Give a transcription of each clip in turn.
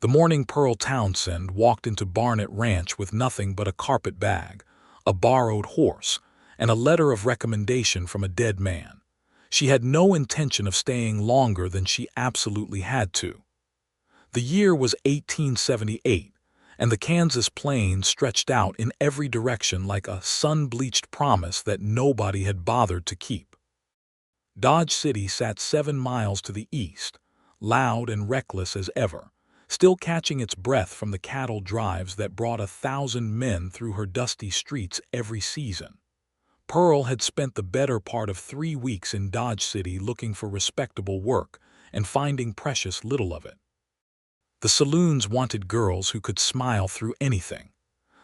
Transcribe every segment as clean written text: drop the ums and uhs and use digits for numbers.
The morning Pearl Townsend walked into Barnett Ranch with nothing but a carpet bag, a borrowed horse, and a letter of recommendation from a dead man. She had no intention of staying longer than she absolutely had to. The year was 1878, and the Kansas plains stretched out in every direction like a sun-bleached promise that nobody had bothered to keep. Dodge City sat 7 miles to the east, loud and reckless as ever, still catching its breath from the cattle drives that brought 1,000 men through her dusty streets every season. Pearl had spent the better part of 3 weeks in Dodge City looking for respectable work and finding precious little of it. The saloons wanted girls who could smile through anything.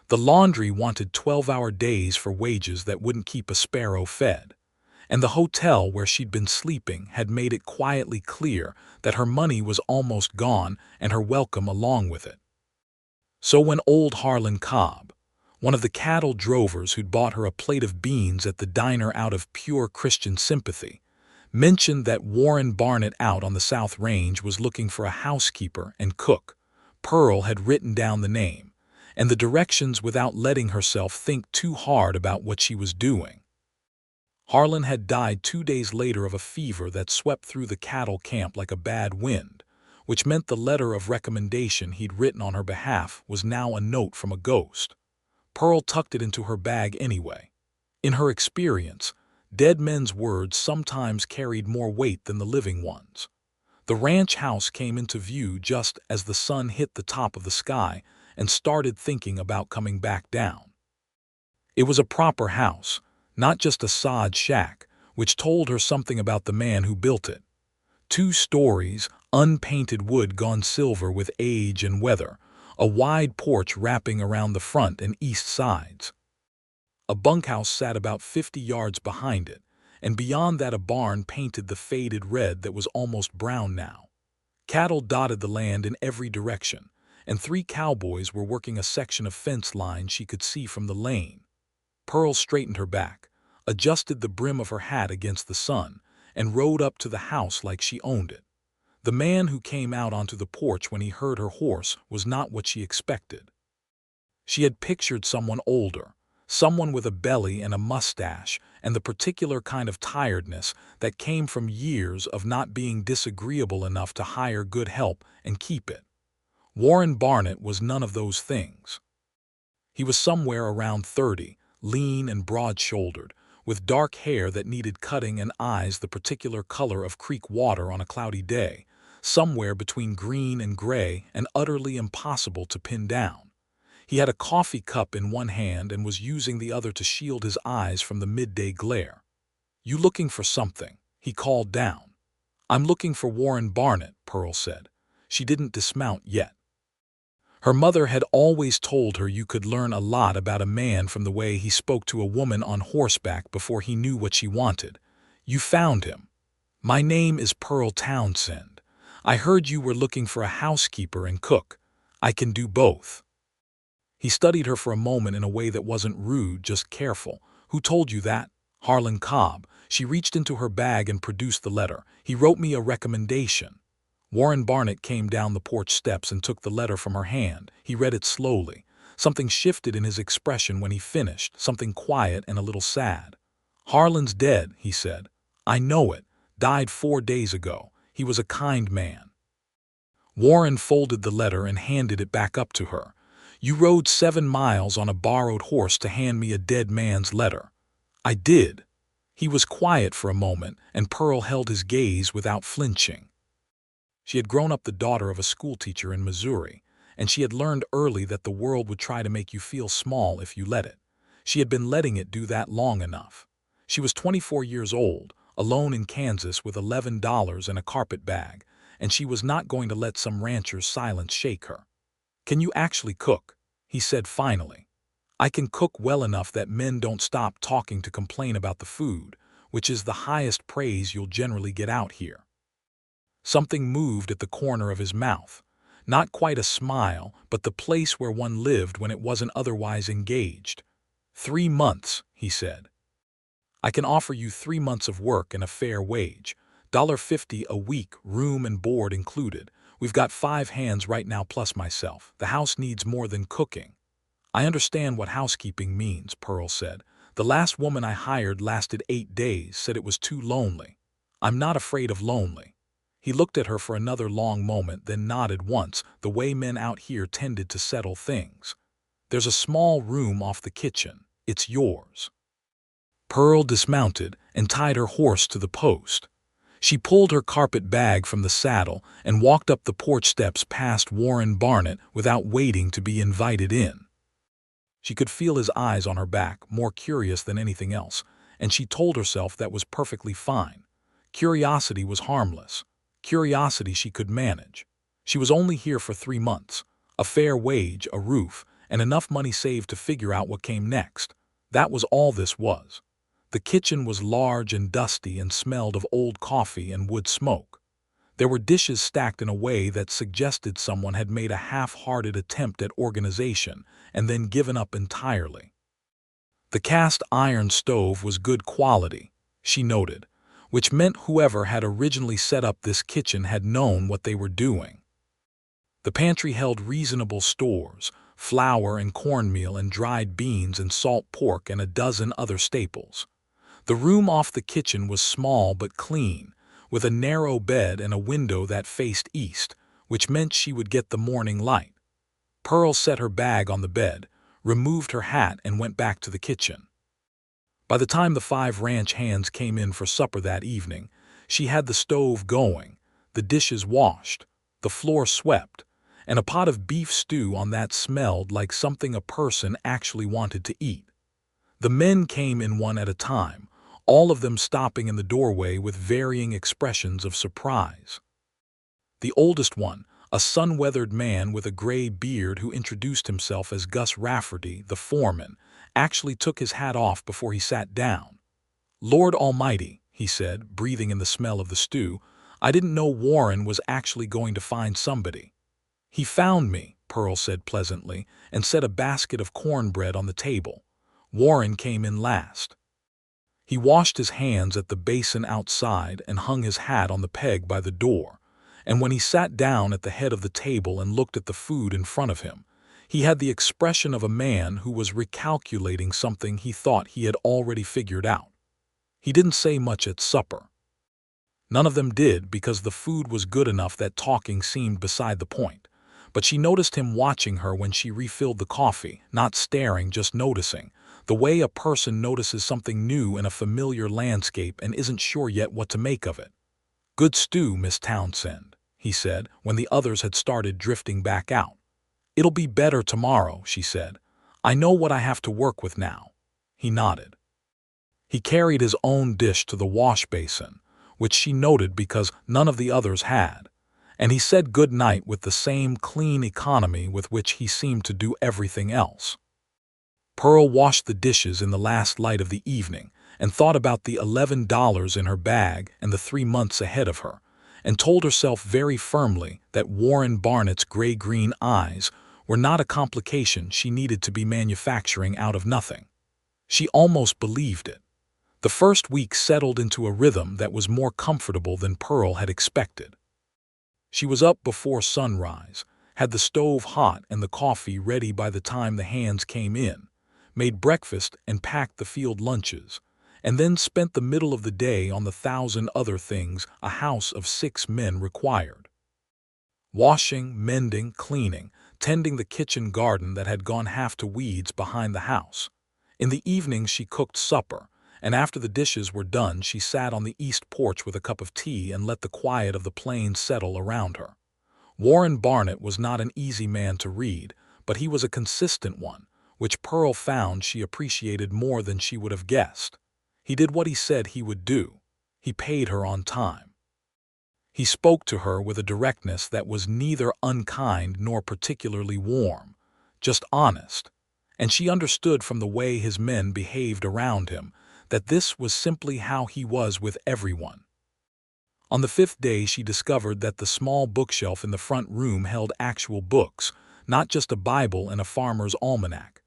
The laundry wanted 12-hour days for wages that wouldn't keep a sparrow fed. And the hotel where she'd been sleeping had made it quietly clear that her money was almost gone and her welcome along with it. So when old Harlan Cobb, one of the cattle drovers who'd bought her a plate of beans at the diner out of pure Christian sympathy, mentioned that Warren Barnett out on the South Range was looking for a housekeeper and cook, Pearl had written down the name and the directions without letting herself think too hard about what she was doing. Harlan had died 2 days later of a fever that swept through the cattle camp like a bad wind, which meant the letter of recommendation he'd written on her behalf was now a note from a ghost. Pearl tucked it into her bag anyway. In her experience, dead men's words sometimes carried more weight than the living ones. The ranch house came into view just as the sun hit the top of the sky and started thinking about coming back down. It was a proper house, not just a sod shack, which told her something about the man who built it. 2 stories, unpainted wood gone silver with age and weather, a wide porch wrapping around the front and east sides. A bunkhouse sat about 50 yards behind it, and beyond that a barn painted the faded red that was almost brown now. Cattle dotted the land in every direction, and 3 cowboys were working a section of fence line she could see from the lane. Pearl straightened her back, adjusted the brim of her hat against the sun, and rode up to the house like she owned it. The man who came out onto the porch when he heard her horse was not what she expected. She had pictured someone older, someone with a belly and a mustache and the particular kind of tiredness that came from years of not being disagreeable enough to hire good help and keep it. Warren Barnett was none of those things. He was somewhere around 30, lean and broad-shouldered, with dark hair that needed cutting and eyes the particular color of creek water on a cloudy day, somewhere between green and gray and utterly impossible to pin down. He had a coffee cup in one hand and was using the other to shield his eyes from the midday glare. "You looking for something?" he called down. "I'm looking for Warren Barnett," Pearl said. She didn't dismount yet. Her mother had always told her you could learn a lot about a man from the way he spoke to a woman on horseback before he knew what she wanted. "You found him." "My name is Pearl Townsend. I heard you were looking for a housekeeper and cook. I can do both." He studied her for a moment in a way that wasn't rude, just careful. "Who told you that?" "Harlan Cobb." She reached into her bag and produced the letter. "He wrote me a recommendation." Warren Barnett came down the porch steps and took the letter from her hand. He read it slowly. Something shifted in his expression when he finished, something quiet and a little sad. "Harlan's dead," he said. "I know it. Died 4 days ago. He was a kind man." Warren folded the letter and handed it back up to her. "You rode 7 miles on a borrowed horse to hand me a dead man's letter." "I did." He was quiet for a moment, and Pearl held his gaze without flinching. She had grown up the daughter of a schoolteacher in Missouri, and she had learned early that the world would try to make you feel small if you let it. She had been letting it do that long enough. She was 24 years old, alone in Kansas with $11 and a carpet bag, and she was not going to let some rancher's silence shake her. "Can you actually cook?" he said finally. "I can cook well enough that men don't stop talking to complain about the food, which is the highest praise you'll generally get out here." Something moved at the corner of his mouth. Not quite a smile, but the place where one lived when it wasn't otherwise engaged. 3 months, he said. "I can offer you 3 months of work and a fair wage, $1.50 a week, room and board included, We've got 5 hands right now plus myself. The house needs more than cooking." "I understand what housekeeping means," Pearl said. "The last woman I hired lasted 8 days, said it was too lonely." "I'm not afraid of lonely." He looked at her for another long moment, then nodded once, the way men out here tended to settle things. "There's a small room off the kitchen. It's yours." Pearl dismounted and tied her horse to the post. She pulled her carpet bag from the saddle and walked up the porch steps past Warren Barnett without waiting to be invited in. She could feel his eyes on her back, more curious than anything else, and she told herself that was perfectly fine. Curiosity was harmless. Curiosity she could manage. She was only here for 3 months. A fair wage, a roof, and enough money saved to figure out what came next. That was all this was. The kitchen was large and dusty and smelled of old coffee and wood smoke. There were dishes stacked in a way that suggested someone had made a half-hearted attempt at organization and then given up entirely. The cast iron stove was good quality, she noted, which meant whoever had originally set up this kitchen had known what they were doing. The pantry held reasonable stores, flour and cornmeal and dried beans and salt pork and a dozen other staples. The room off the kitchen was small but clean, with a narrow bed and a window that faced east, which meant she would get the morning light. Pearl set her bag on the bed, removed her hat and went back to the kitchen. By the time the 5 ranch hands came in for supper that evening, she had the stove going, the dishes washed, the floor swept, and a pot of beef stew on that smelled like something a person actually wanted to eat. The men came in one at a time, all of them stopping in the doorway with varying expressions of surprise. The oldest one, a sun-weathered man with a gray beard who introduced himself as Gus Rafferty, the foreman, actually took his hat off before he sat down. "Lord Almighty," he said, breathing in the smell of the stew, "I didn't know Warren was actually going to find somebody." "He found me," Pearl said pleasantly, and set a basket of cornbread on the table. Warren came in last. He washed his hands at the basin outside and hung his hat on the peg by the door, and when he sat down at the head of the table and looked at the food in front of him, he had the expression of a man who was recalculating something he thought he had already figured out. He didn't say much at supper. None of them did because the food was good enough that talking seemed beside the point, but she noticed him watching her when she refilled the coffee, not staring, just noticing, the way a person notices something new in a familiar landscape and isn't sure yet what to make of it. "Good stew, Miss Townsend," he said, when the others had started drifting back out. "It'll be better tomorrow," she said. "I know what I have to work with now." He nodded. He carried his own dish to the wash basin, which she noted because none of the others had, and he said good night with the same clean economy with which he seemed to do everything else. Pearl washed the dishes in the last light of the evening and thought about the $11 in her bag and the 3 months ahead of her, and told herself very firmly that Warren Barnett's gray-green eyes were not a complication she needed to be manufacturing out of nothing. She almost believed it. The first week settled into a rhythm that was more comfortable than Pearl had expected. She was up before sunrise, had the stove hot and the coffee ready by the time the hands came in, made breakfast and packed the field lunches, and then spent the middle of the day on the 1,000 other things a house of 6 men required. Washing, mending, cleaning, tending the kitchen garden that had gone half to weeds behind the house. In the evenings she cooked supper, and after the dishes were done she sat on the east porch with a cup of tea and let the quiet of the plains settle around her. Warren Barnett was not an easy man to read, but he was a consistent one, which Pearl found she appreciated more than she would have guessed. He did what he said he would do. He paid her on time. He spoke to her with a directness that was neither unkind nor particularly warm, just honest, and she understood from the way his men behaved around him that this was simply how he was with everyone. On the 5th day she discovered that the small bookshelf in the front room held actual books, not just a Bible and a farmer's almanac.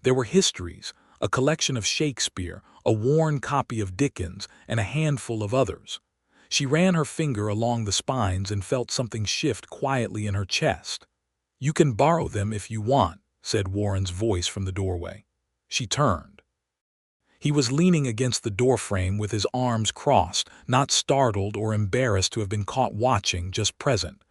There were histories, a collection of Shakespeare, a worn copy of Dickens, and a handful of others. She ran her finger along the spines and felt something shift quietly in her chest. "You can borrow them if you want," said Warren's voice from the doorway. She turned. He was leaning against the doorframe with his arms crossed, not startled or embarrassed to have been caught watching, just present.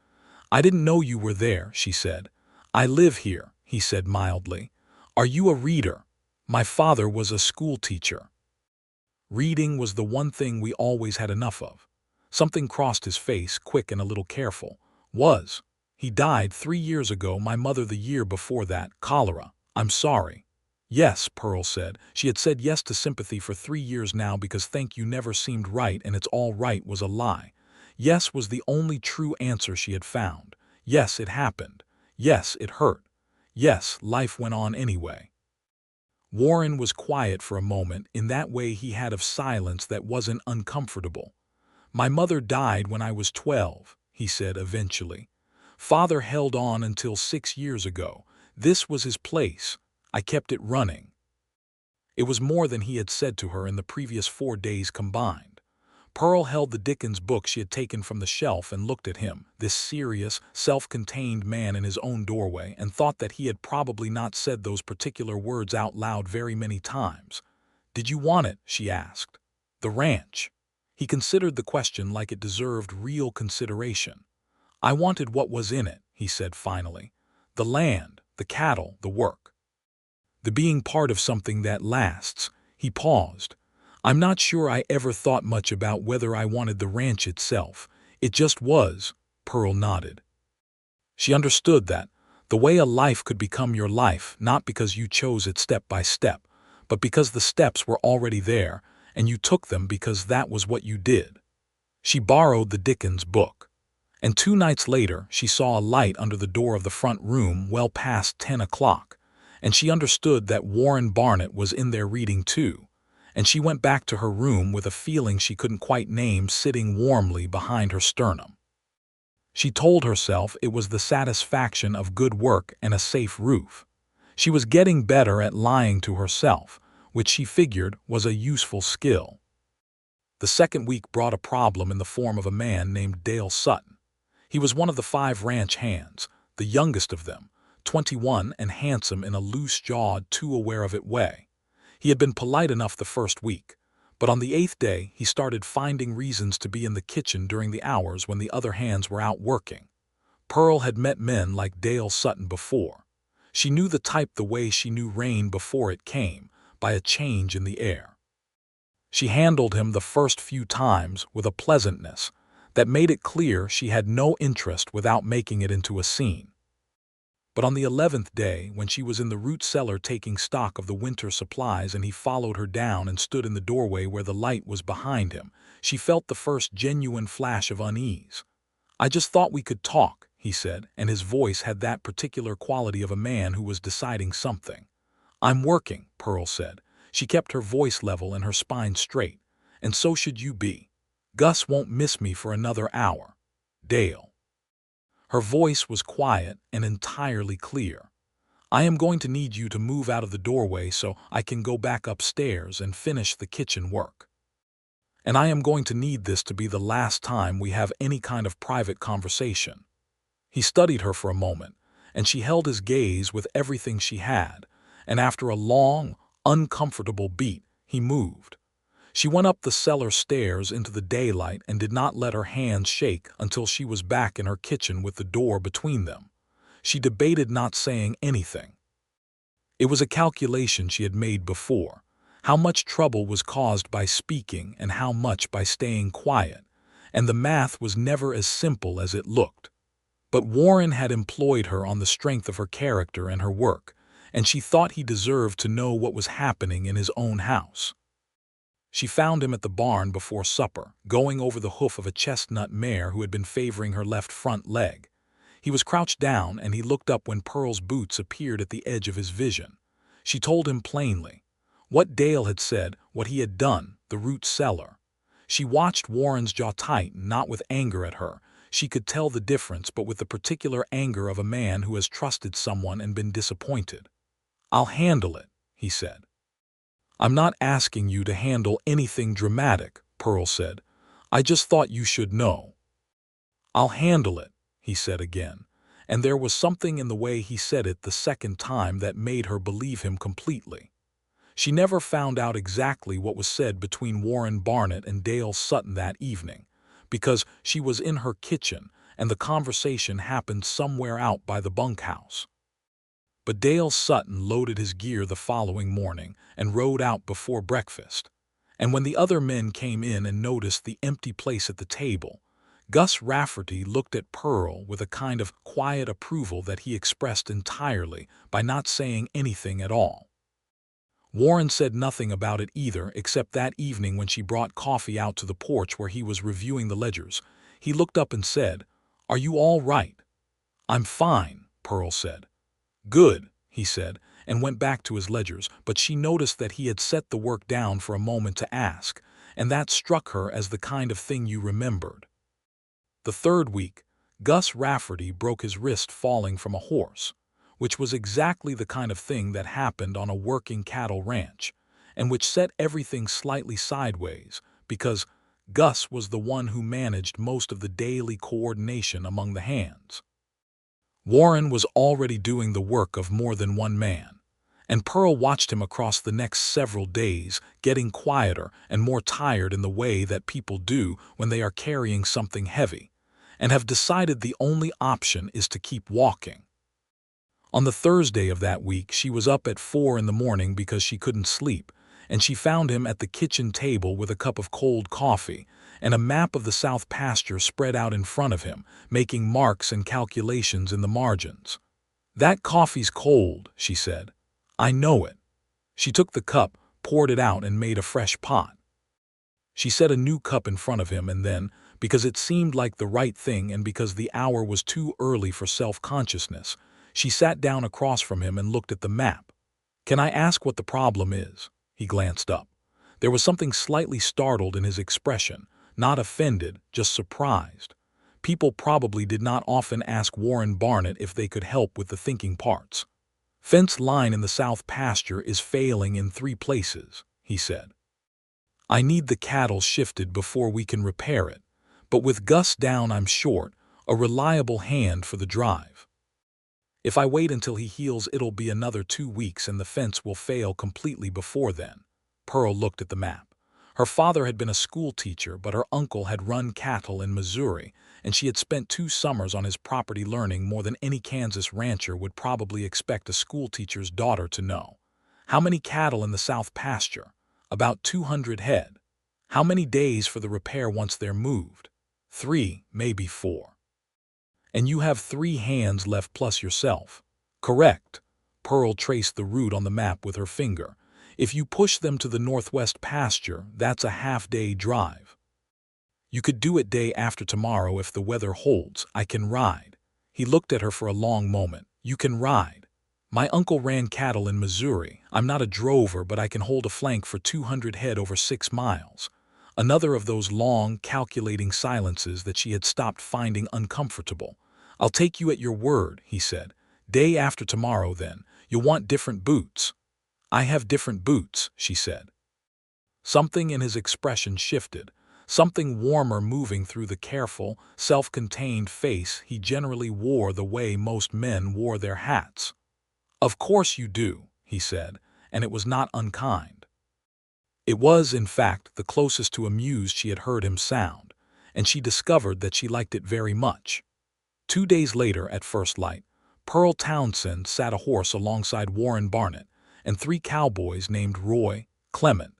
"I didn't know you were there," she said. "I live here," he said mildly. "Are you a reader? My father was a schoolteacher." Reading was the one thing we always had enough of. Something crossed his face, quick and a little careful. "Was. He died 3 years ago, my mother the year before that, cholera. I'm sorry." "Yes," Pearl said. She had said yes to sympathy for 3 years now because "thank you" never seemed right and "it's all right" was a lie. Yes was the only true answer she had found. Yes, it happened. Yes, it hurt. Yes, life went on anyway. Warren was quiet for a moment, in that way he had of silence that wasn't uncomfortable. "My mother died when I was 12, he said eventually. "Father held on until 6 years ago. This was his place. I kept it running." It was more than he had said to her in the previous 4 days combined. Pearl held the Dickens book she had taken from the shelf and looked at him, this serious, self-contained man in his own doorway, and thought that he had probably not said those particular words out loud very many times. "Did you want it?" she asked. "The ranch?" He considered the question like it deserved real consideration. "I wanted what was in it," he said finally. "The land, the cattle, the work. The being part of something that lasts." He paused. "I'm not sure I ever thought much about whether I wanted the ranch itself. It just was." Pearl nodded. She understood that, the way a life could become your life, not because you chose it step by step, but because the steps were already there, and you took them because that was what you did. She borrowed the Dickens book. And 2 nights later, she saw a light under the door of the front room well past 10 o'clock, and she understood that Warren Barnett was in there reading too, and she went back to her room with a feeling she couldn't quite name sitting warmly behind her sternum. She told herself it was the satisfaction of good work and a safe roof. She was getting better at lying to herself, which she figured was a useful skill. The second week brought a problem in the form of a man named Dale Sutton. He was one of the 5 ranch hands, the youngest of them, 21 and handsome in a loose-jawed, too-aware-of-it way. He had been polite enough the first week, but on the 8th day he started finding reasons to be in the kitchen during the hours when the other hands were out working. Pearl had met men like Dale Sutton before. She knew the type the way she knew rain before it came, by a change in the air. She handled him the first few times with a pleasantness that made it clear she had no interest without making it into a scene. But on the 11th day, when she was in the root cellar taking stock of the winter supplies and he followed her down and stood in the doorway where the light was behind him, she felt the first genuine flash of unease. "I just thought we could talk," he said, and his voice had that particular quality of a man who was deciding something. "I'm working," Pearl said. She kept her voice level and her spine straight. "And so should you be. Gus won't miss me for another hour. Dale." Her voice was quiet and entirely clear. "I am going to need you to move out of the doorway so I can go back upstairs and finish the kitchen work. And I am going to need this to be the last time we have any kind of private conversation." He studied her for a moment, and she held his gaze with everything she had, and after a long, uncomfortable beat, he moved. She went up the cellar stairs into the daylight and did not let her hands shake until she was back in her kitchen with the door between them. She debated not saying anything. It was a calculation she had made before, how much trouble was caused by speaking and how much by staying quiet, and the math was never as simple as it looked. But Warren had employed her on the strength of her character and her work, and she thought he deserved to know what was happening in his own house. She found him at the barn before supper, going over the hoof of a chestnut mare who had been favoring her left front leg. He was crouched down, and he looked up when Pearl's boots appeared at the edge of his vision. She told him plainly what Dale had said, what he had done, the root cellar. She watched Warren's jaw tighten, not with anger at her. She could tell the difference, but with the particular anger of a man who has trusted someone and been disappointed. "I'll handle it," he said. "I'm not asking you to handle anything dramatic," Pearl said. I just thought you should know." "I'll handle it," he said again, and there was something in the way he said it the second time that made her believe him completely. She never found out exactly what was said between Warren Barnett and Dale Sutton that evening, because she was in her kitchen and the conversation happened somewhere out by the bunkhouse. But Dale Sutton loaded his gear the following morning and rode out before breakfast. And when the other men came in and noticed the empty place at the table, Gus Rafferty looked at Pearl with a kind of quiet approval that he expressed entirely by not saying anything at all. Warren said nothing about it either, except that evening when she brought coffee out to the porch where he was reviewing the ledgers. He looked up and said, "Are you all right?" "I'm fine," Pearl said. "Good," he said, and went back to his ledgers, but she noticed that he had set the work down for a moment to ask, and that struck her as the kind of thing you remembered. The third week, Gus Rafferty broke his wrist falling from a horse, which was exactly the kind of thing that happened on a working cattle ranch, and which set everything slightly sideways, because Gus was the one who managed most of the daily coordination among the hands. Warren was already doing the work of more than one man, and Pearl watched him across the next several days, getting quieter and more tired in the way that people do when they are carrying something heavy, and have decided the only option is to keep walking. On the Thursday of that week, she was up at 4 in the morning because she couldn't sleep, and she found him at the kitchen table with a cup of cold coffee and a map of the South pasture spread out in front of him, making marks and calculations in the margins. "That coffee's cold," she said. "I know it." She took the cup, poured it out, and made a fresh pot. She set a new cup in front of him, and then, because it seemed like the right thing and because the hour was too early for self-consciousness, she sat down across from him and looked at the map. "Can I ask what the problem is?" He glanced up. There was something slightly startled in his expression, not offended, just surprised. People probably did not often ask Warren Barnett if they could help with the thinking parts. "Fence line in the South pasture is failing in 3 places," he said. "I need the cattle shifted before we can repair it, but with Gus down I'm short a reliable hand for the drive. If I wait until he heals, it'll be another 2 weeks and the fence will fail completely before then." Pearl looked at the map. Her father had been a school teacher, but her uncle had run cattle in Missouri, and she had spent 2 summers on his property learning more than any Kansas rancher would probably expect a school teacher's daughter to know. How many cattle in the South pasture? About 200 head. How many days for the repair once they're moved? 3, maybe 4. And you have 3 hands left plus yourself. Correct. Pearl traced the route on the map with her finger. If you push them to the northwest pasture, that's a half-day drive. You could do it day after tomorrow if the weather holds. I can ride. He looked at her for a long moment. You can ride. My uncle ran cattle in Missouri. I'm not a drover, but I can hold a flank for 200 head over 6 miles. Another of those long, calculating silences that she had stopped finding uncomfortable. "I'll take you at your word," he said. "Day after tomorrow, then. You'll want different boots." "I have different boots," she said. Something in his expression shifted, something warmer moving through the careful, self-contained face he generally wore the way most men wore their hats. "Of course you do," he said, and it was not unkind. It was, in fact, the closest to amused she had heard him sound, and she discovered that she liked it very much. 2 days later, at first light, Pearl Townsend sat a horse alongside Warren Barnett and 3 cowboys named Roy, Clement,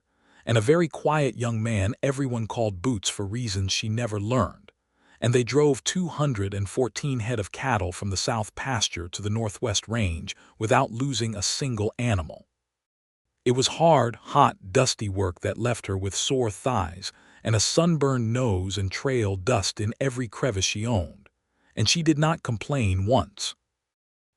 and a very quiet young man everyone called Boots for reasons she never learned, and they drove 214 head of cattle from the South pasture to the Northwest range without losing a single animal. It was hard, hot, dusty work that left her with sore thighs and a sunburned nose and trail dust in every crevice she owned, and she did not complain once.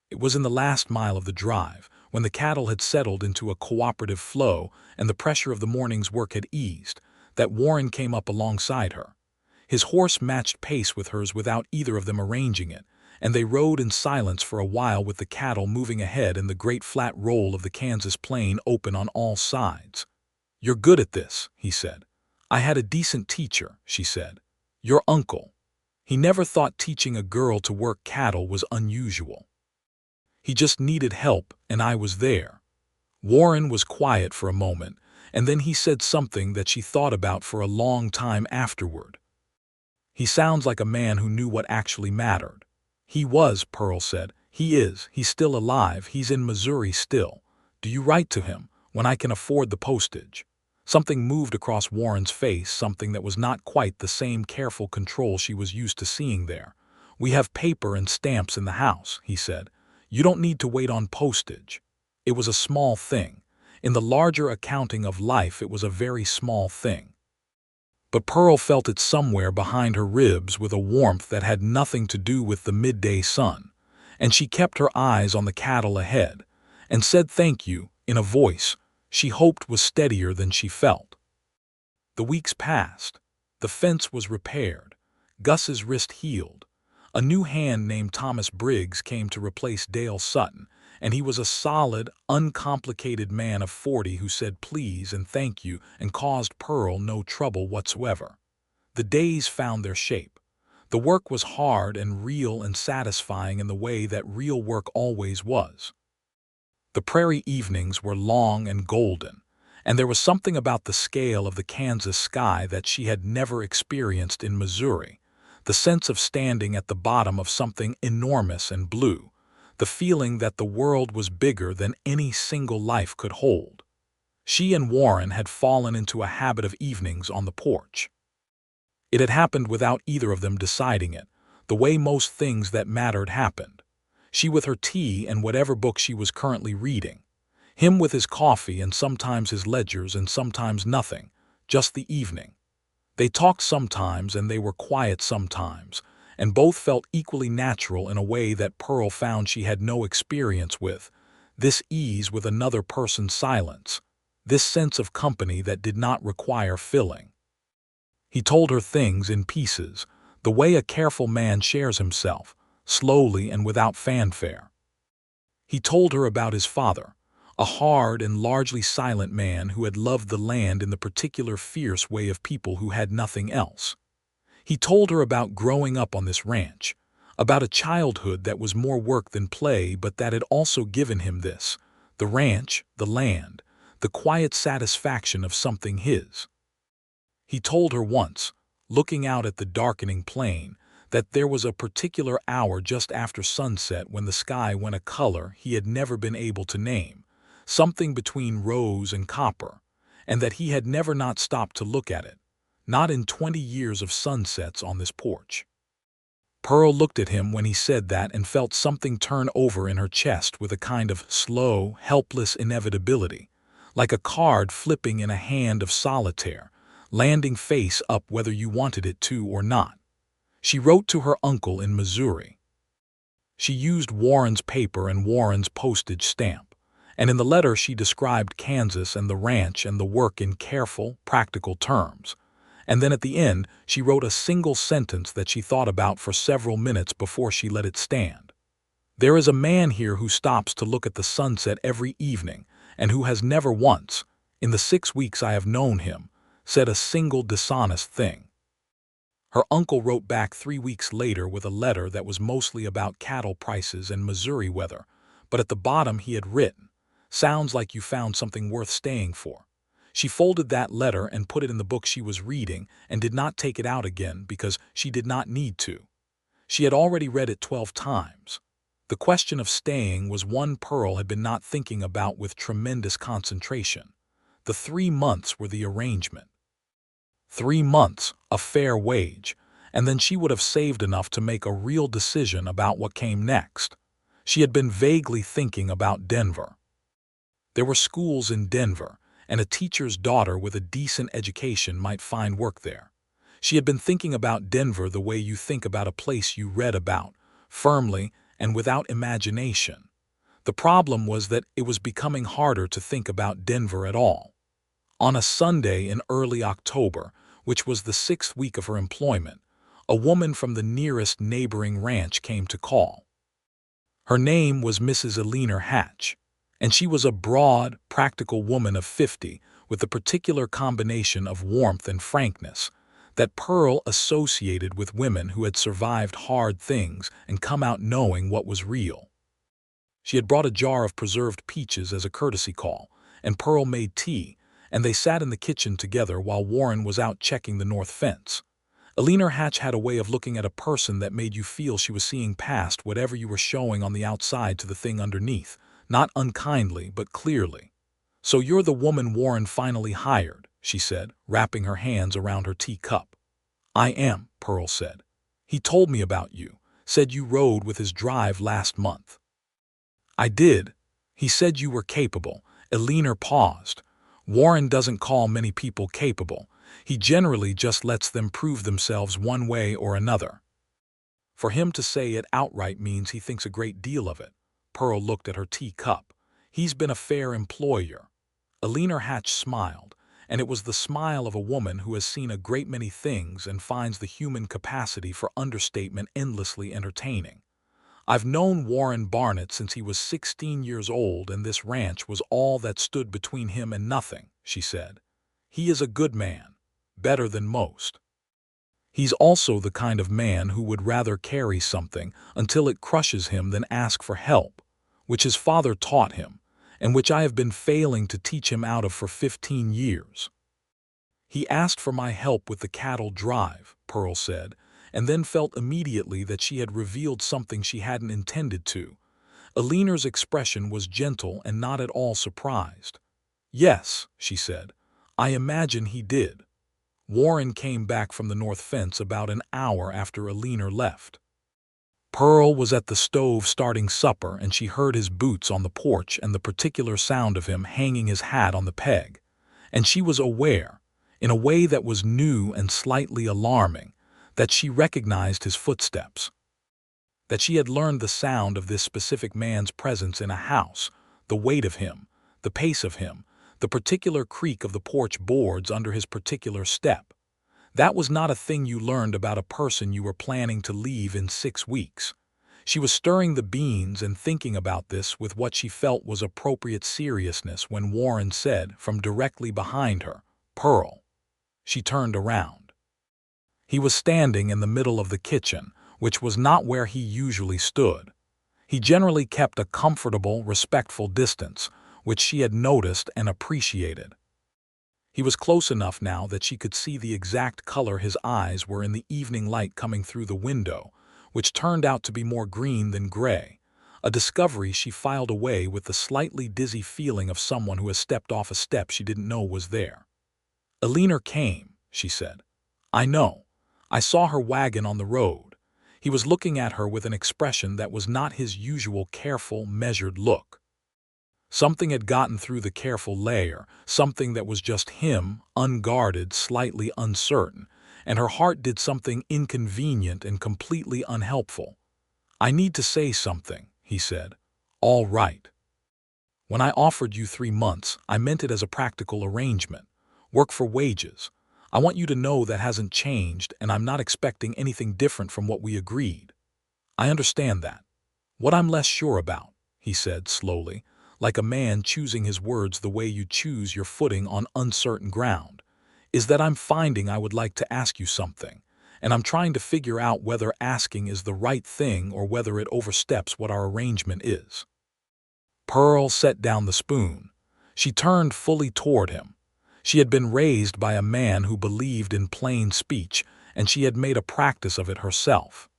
It was in the last mile of the drive, when the cattle had settled into a cooperative flow and the pressure of the morning's work had eased, that Warren came up alongside her. His horse matched pace with hers without either of them arranging it, and they rode in silence for a while with the cattle moving ahead and the great flat roll of the Kansas plain open on all sides. "You're good at this," he said. "I had a decent teacher," she said. "Your uncle. He never thought teaching a girl to work cattle was unusual. He just needed help, and I was there." Warren was quiet for a moment, and then he said something that she thought about for a long time afterward. "He sounds like a man who knew what actually mattered." "He was," Pearl said. "He is. He's still alive. He's in Missouri still. Do you write to him, when I can afford the postage?" Something moved across Warren's face, something that was not quite the same careful control she was used to seeing there. "We have paper and stamps in the house," he said. "You don't need to wait on postage." It was a small thing. In the larger accounting of life, it was a very small thing. But Pearl felt it somewhere behind her ribs with a warmth that had nothing to do with the midday sun, and she kept her eyes on the cattle ahead, and said thank you in a voice she hoped was steadier than she felt. The weeks passed. The fence was repaired. Gus's wrist healed. A new hand named Thomas Briggs came to replace Dale Sutton, and he was a solid, uncomplicated man of 40 who said please and thank you and caused Pearl no trouble whatsoever. The days found their shape. The work was hard and real and satisfying in the way that real work always was. The prairie evenings were long and golden, and there was something about the scale of the Kansas sky that she had never experienced in Missouri, the sense of standing at the bottom of something enormous and blue, the feeling that the world was bigger than any single life could hold. She and Warren had fallen into a habit of evenings on the porch. It had happened without either of them deciding it, the way most things that mattered happened. She with her tea and whatever book she was currently reading. Him with his coffee and sometimes his ledgers and sometimes nothing, just the evening. They talked sometimes and they were quiet sometimes, and both felt equally natural in a way that Pearl found she had no experience with, this ease with another person's silence, this sense of company that did not require filling. He told her things in pieces, the way a careful man shares himself, slowly and without fanfare. He told her about his father, a hard and largely silent man who had loved the land in the particular fierce way of people who had nothing else. He told her about growing up on this ranch, about a childhood that was more work than play but that had also given him this, the ranch, the land, the quiet satisfaction of something his. He told her once, looking out at the darkening plain, that there was a particular hour just after sunset when the sky went a color he had never been able to name, something between rose and copper, and that he had never not stopped to look at it, not in 20 years of sunsets on this porch. Pearl looked at him when he said that and felt something turn over in her chest with a kind of slow, helpless inevitability, like a card flipping in a hand of solitaire, landing face up whether you wanted it to or not. She wrote to her uncle in Missouri. She used Warren's paper and Warren's postage stamp, and in the letter she described Kansas and the ranch and the work in careful, practical terms. And then at the end, she wrote a single sentence that she thought about for several minutes before she let it stand. "There is a man here who stops to look at the sunset every evening and who has never once, in the 6 weeks I have known him, said a single dishonest thing." Her uncle wrote back 3 weeks later with a letter that was mostly about cattle prices and Missouri weather, but at the bottom he had written, "Sounds like you found something worth staying for." She folded that letter and put it in the book she was reading and did not take it out again because she did not need to. She had already read it 12 times. The question of staying was one Pearl had been not thinking about with tremendous concentration. The 3 months were the arrangement. 3 months, a fair wage, and then she would have saved enough to make a real decision about what came next. She had been vaguely thinking about Denver. There were schools in Denver, and a teacher's daughter with a decent education might find work there. She had been thinking about Denver the way you think about a place you read about, firmly and without imagination. The problem was that it was becoming harder to think about Denver at all. On a Sunday in early October, which was the 6th week of her employment, a woman from the nearest neighboring ranch came to call. Her name was Mrs. Eleanor Hatch, and she was a broad, practical woman of 50, with the particular combination of warmth and frankness that Pearl associated with women who had survived hard things and come out knowing what was real. She had brought a jar of preserved peaches as a courtesy call, and Pearl made tea, and they sat in the kitchen together while Warren was out checking the north fence. Alina Hatch had a way of looking at a person that made you feel she was seeing past whatever you were showing on the outside to the thing underneath, not unkindly but clearly. "So you're the woman Warren finally hired," she said, wrapping her hands around her teacup. "I am," Pearl said. "He told me about you, said you rode with his drive last month." "I did. He said you were capable." Alina paused. "Warren doesn't call many people capable. He generally just lets them prove themselves one way or another." For him to say it outright means he thinks a great deal of it. Pearl looked at her teacup. "He's been a fair employer." Alina Hatch smiled, and it was the smile of a woman who has seen a great many things and finds the human capacity for understatement endlessly entertaining. "I've known Warren Barnett since he was 16 years old, and this ranch was all that stood between him and nothing," she said. "He is a good man, better than most. He's also the kind of man who would rather carry something until it crushes him than ask for help, which his father taught him, and which I have been failing to teach him out of for 15 years. He asked for my help with the cattle drive," Pearl said, and then felt immediately that she had revealed something she hadn't intended to. Alina's expression was gentle and not at all surprised. "Yes," she said, "I imagine he did." Warren came back from the north fence about an hour after Alina left. Pearl was at the stove starting supper, and she heard his boots on the porch and the particular sound of him hanging his hat on the peg. And she was aware, in a way that was new and slightly alarming, that she recognized his footsteps. That she had learned the sound of this specific man's presence in a house, the weight of him, the pace of him, the particular creak of the porch boards under his particular step. That was not a thing you learned about a person you were planning to leave in 6 weeks. She was stirring the beans and thinking about this with what she felt was appropriate seriousness when Warren said, from directly behind her, "Pearl." She turned around. He was standing in the middle of the kitchen, which was not where he usually stood. He generally kept a comfortable, respectful distance, which she had noticed and appreciated. He was close enough now that she could see the exact color his eyes were in the evening light coming through the window, which turned out to be more green than gray, a discovery she filed away with the slightly dizzy feeling of someone who has stepped off a step she didn't know was there. "Alina came," she said. "I know. I saw her wagon on the road." He was looking at her with an expression that was not his usual careful, measured look. Something had gotten through the careful layer, something that was just him, unguarded, slightly uncertain, and her heart did something inconvenient and completely unhelpful. "I need to say something," he said. "All right. When I offered you 3 months, I meant it as a practical arrangement. Work for wages. I want you to know that hasn't changed, and I'm not expecting anything different from what we agreed. I understand that. What I'm less sure about," he said slowly, like a man choosing his words the way you choose your footing on uncertain ground, "is that I'm finding I would like to ask you something, and I'm trying to figure out whether asking is the right thing or whether it oversteps what our arrangement is." Pearl set down the spoon. She turned fully toward him. She had been raised by a man who believed in plain speech, and she had made a practice of it herself.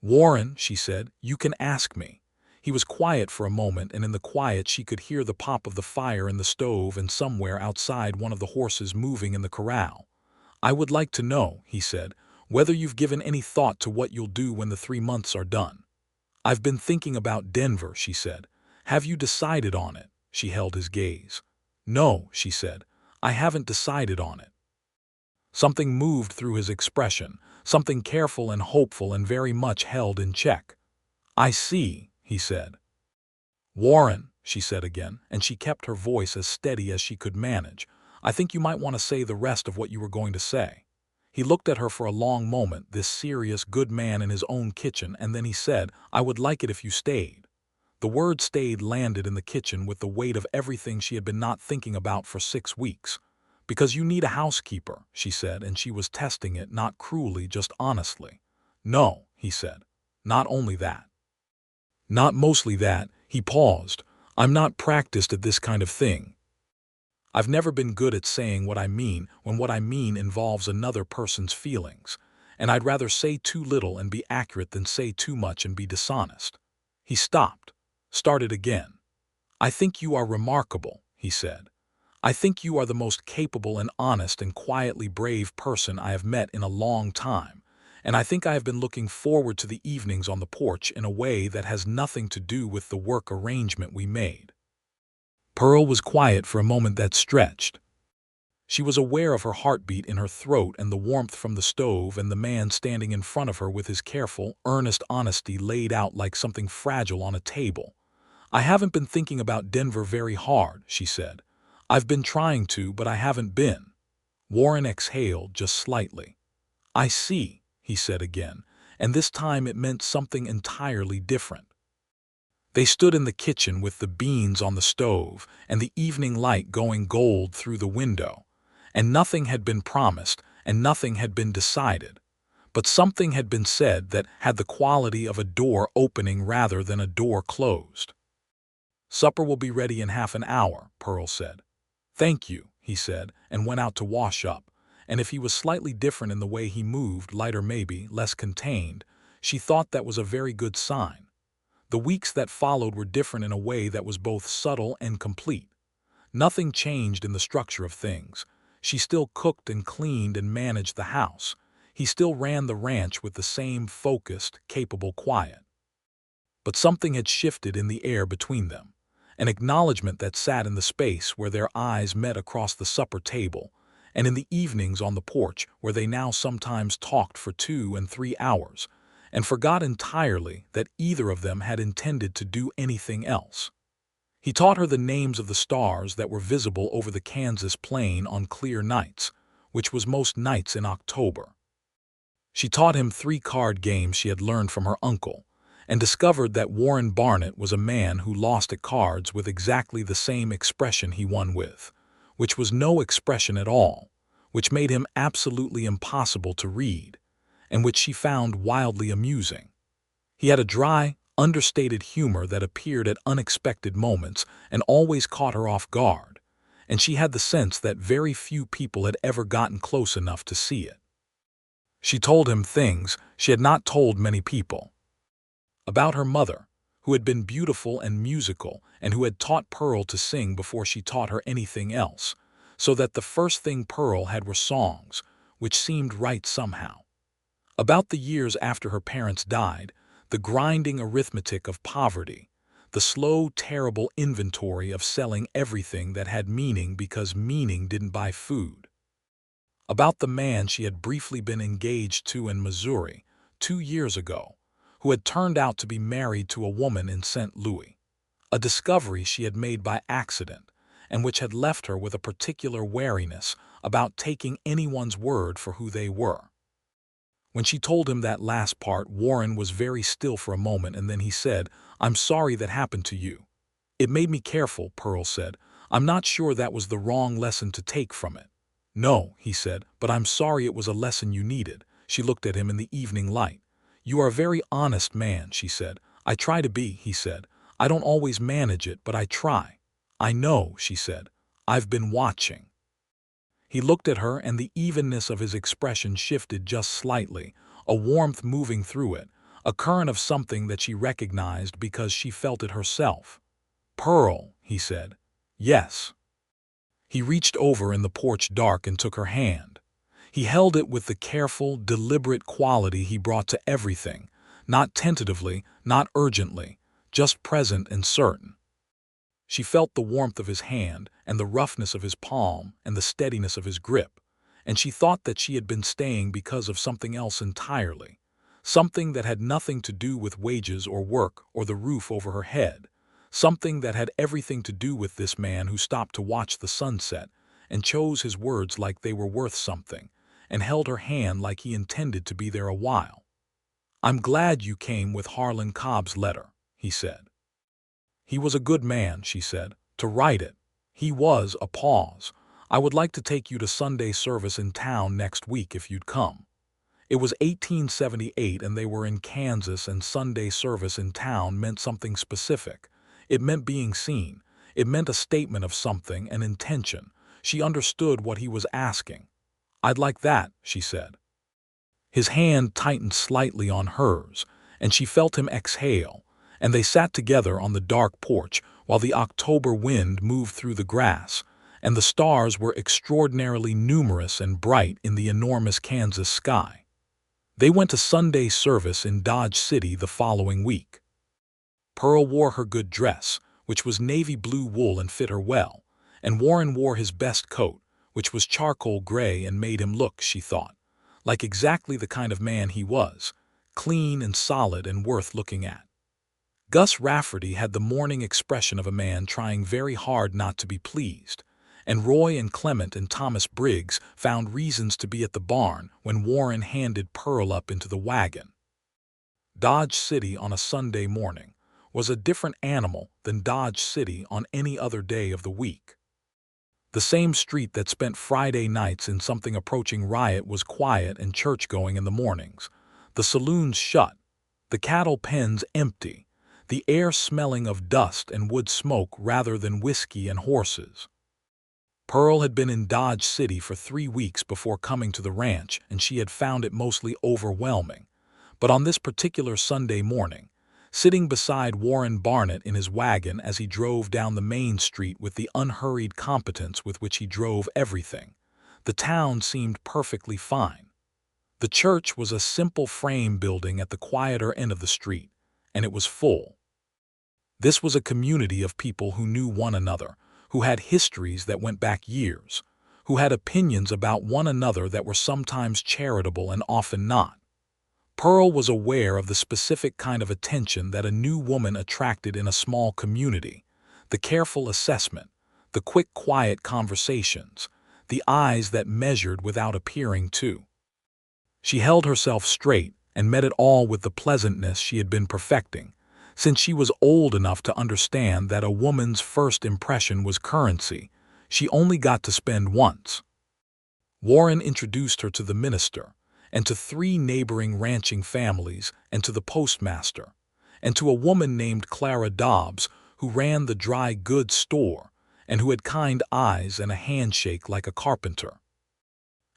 "Warren," she said, "you can ask me." He was quiet for a moment, and in the quiet she could hear the pop of the fire in the stove and somewhere outside one of the horses moving in the corral. "I would like to know," he said, "whether you've given any thought to what you'll do when the 3 months are done." "I've been thinking about Denver," she said. "Have you decided on it?" She held his gaze. "No," she said, "I haven't decided on it." Something moved through his expression, something careful and hopeful and very much held in check. "I see," he said. "Warren," she said again, and she kept her voice as steady as she could manage, "I think you might want to say the rest of what you were going to say." He looked at her for a long moment, this serious, good man in his own kitchen, and then he said, "I would like it if you stayed." The word stayed landed in the kitchen with the weight of everything she had been not thinking about for 6 weeks. Because you need a housekeeper, she said, and she was testing it, not cruelly, just honestly. No, he said. Not only that. Not mostly that, he paused. I'm not practiced at this kind of thing. I've never been good at saying what I mean when what I mean involves another person's feelings, and I'd rather say too little and be accurate than say too much and be dishonest. He stopped, started again. I think you are remarkable, he said. I think you are the most capable and honest and quietly brave person I have met in a long time, and I think I have been looking forward to the evenings on the porch in a way that has nothing to do with the work arrangement we made. Pearl was quiet for a moment that stretched. She was aware of her heartbeat in her throat and the warmth from the stove and the man standing in front of her with his careful, earnest honesty laid out like something fragile on a table. I haven't been thinking about Denver very hard, she said. I've been trying to, but I haven't been. Warren exhaled just slightly. I see, he said again, and this time it meant something entirely different. They stood in the kitchen with the beans on the stove and the evening light going gold through the window, and nothing had been promised and nothing had been decided, but something had been said that had the quality of a door opening rather than a door closed. Supper will be ready in half an hour, Pearl said. Thank you, he said, and went out to wash up, and if he was slightly different in the way he moved, lighter maybe, less contained, she thought that was a very good sign. The weeks that followed were different in a way that was both subtle and complete. Nothing changed in the structure of things. She still cooked and cleaned and managed the house. He still ran the ranch with the same focused, capable quiet. But something had shifted in the air between them, an acknowledgement that sat in the space where their eyes met across the supper table, and in the evenings on the porch where they now sometimes talked for 2 and 3 hours, and forgot entirely that either of them had intended to do anything else. He taught her the names of the stars that were visible over the Kansas plain on clear nights, which was most nights in October. She taught him 3 card games she had learned from her uncle, and discovered that Warren Barnett was a man who lost at cards with exactly the same expression he won with, which was no expression at all, which made him absolutely impossible to read, and which she found wildly amusing. He had a dry, understated humor that appeared at unexpected moments and always caught her off guard, and she had the sense that very few people had ever gotten close enough to see it. She told him things she had not told many people. About her mother, who had been beautiful and musical and who had taught Pearl to sing before she taught her anything else, so that the first thing Pearl had were songs, which seemed right somehow. About the years after her parents died, the grinding arithmetic of poverty, the slow, terrible inventory of selling everything that had meaning because meaning didn't buy food. About the man she had briefly been engaged to in Missouri 2 years ago, who had turned out to be married to a woman in St. Louis, a discovery she had made by accident and which had left her with a particular wariness about taking anyone's word for who they were. When she told him that last part, Warren was very still for a moment, and then he said, "I'm sorry that happened to you." "It made me careful," Pearl said. "I'm not sure that was the wrong lesson to take from it." "No," he said, "but I'm sorry it was a lesson you needed." She looked at him in the evening light. "You are a very honest man," she said. "I try to be," he said. "I don't always manage it, but I try." "I know," she said. "I've been watching." He looked at her, and the evenness of his expression shifted just slightly, a warmth moving through it, a current of something that she recognized because she felt it herself. "Pearl," he said. "Yes." He reached over in the porch dark and took her hand. He held it with the careful, deliberate quality he brought to everything, not tentatively, not urgently, just present and certain. She felt the warmth of his hand and the roughness of his palm and the steadiness of his grip, and she thought that she had been staying because of something else entirely, something that had nothing to do with wages or work or the roof over her head, something that had everything to do with this man who stopped to watch the sunset and chose his words like they were worth something and held her hand like he intended to be there a while. "I'm glad you came with Harlan Cobb's letter," he said. "He was a good man," she said. "To write it. He was a pause. I would like to take you to Sunday service in town next week if you'd come." It was 1878 and they were in Kansas, and Sunday service in town meant something specific. It meant being seen. It meant a statement of something, an intention. She understood what he was asking. "I'd like that," she said. His hand tightened slightly on hers, and she felt him exhale, and they sat together on the dark porch while the October wind moved through the grass, and the stars were extraordinarily numerous and bright in the enormous Kansas sky. They went to Sunday service in Dodge City the following week. Pearl wore her good dress, which was navy blue wool and fit her well, and Warren wore his best coat, which was charcoal gray and made him look, she thought, like exactly the kind of man he was, clean and solid and worth looking at. Gus Rafferty had the morning expression of a man trying very hard not to be pleased, and Roy and Clement and Thomas Briggs found reasons to be at the barn when Warren handed Pearl up into the wagon. Dodge City on a Sunday morning was a different animal than Dodge City on any other day of the week. The same street that spent Friday nights in something approaching riot was quiet and church-going in the mornings, the saloons shut, the cattle pens empty, the air smelling of dust and wood smoke rather than whiskey and horses. Pearl had been in Dodge City for 3 weeks before coming to the ranch, and she had found it mostly overwhelming. But on this particular Sunday morning, sitting beside Warren Barnett in his wagon as he drove down the main street with the unhurried competence with which he drove everything, the town seemed perfectly fine. The church was a simple frame building at the quieter end of the street, and it was full. This was a community of people who knew one another, who had histories that went back years, who had opinions about one another that were sometimes charitable and often not. Pearl was aware of the specific kind of attention that a new woman attracted in a small community, the careful assessment, the quick, quiet conversations, the eyes that measured without appearing to. She held herself straight and met it all with the pleasantness she had been perfecting, since she was old enough to understand that a woman's first impression was currency she only got to spend once. Warren introduced her to the minister, and to 3 neighboring ranching families, and to the postmaster, and to a woman named Clara Dobbs who ran the dry goods store and who had kind eyes and a handshake like a carpenter.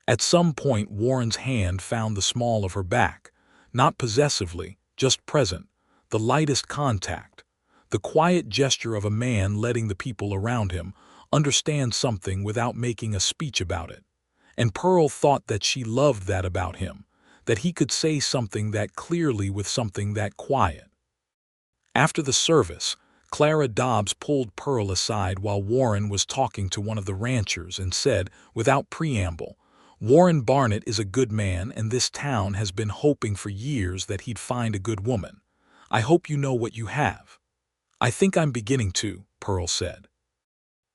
At some point Warren's hand found the small of her back, not possessively, just present, the lightest contact, the quiet gesture of a man letting the people around him understand something without making a speech about it. And Pearl thought that she loved that about him, that he could say something that clearly with something that quiet. After the service, Clara Dobbs pulled Pearl aside while Warren was talking to one of the ranchers and said, without preamble, "Warren Barnett is a good man, and this town has been hoping for years that he'd find a good woman. I hope you know what you have." "I think I'm beginning to," Pearl said.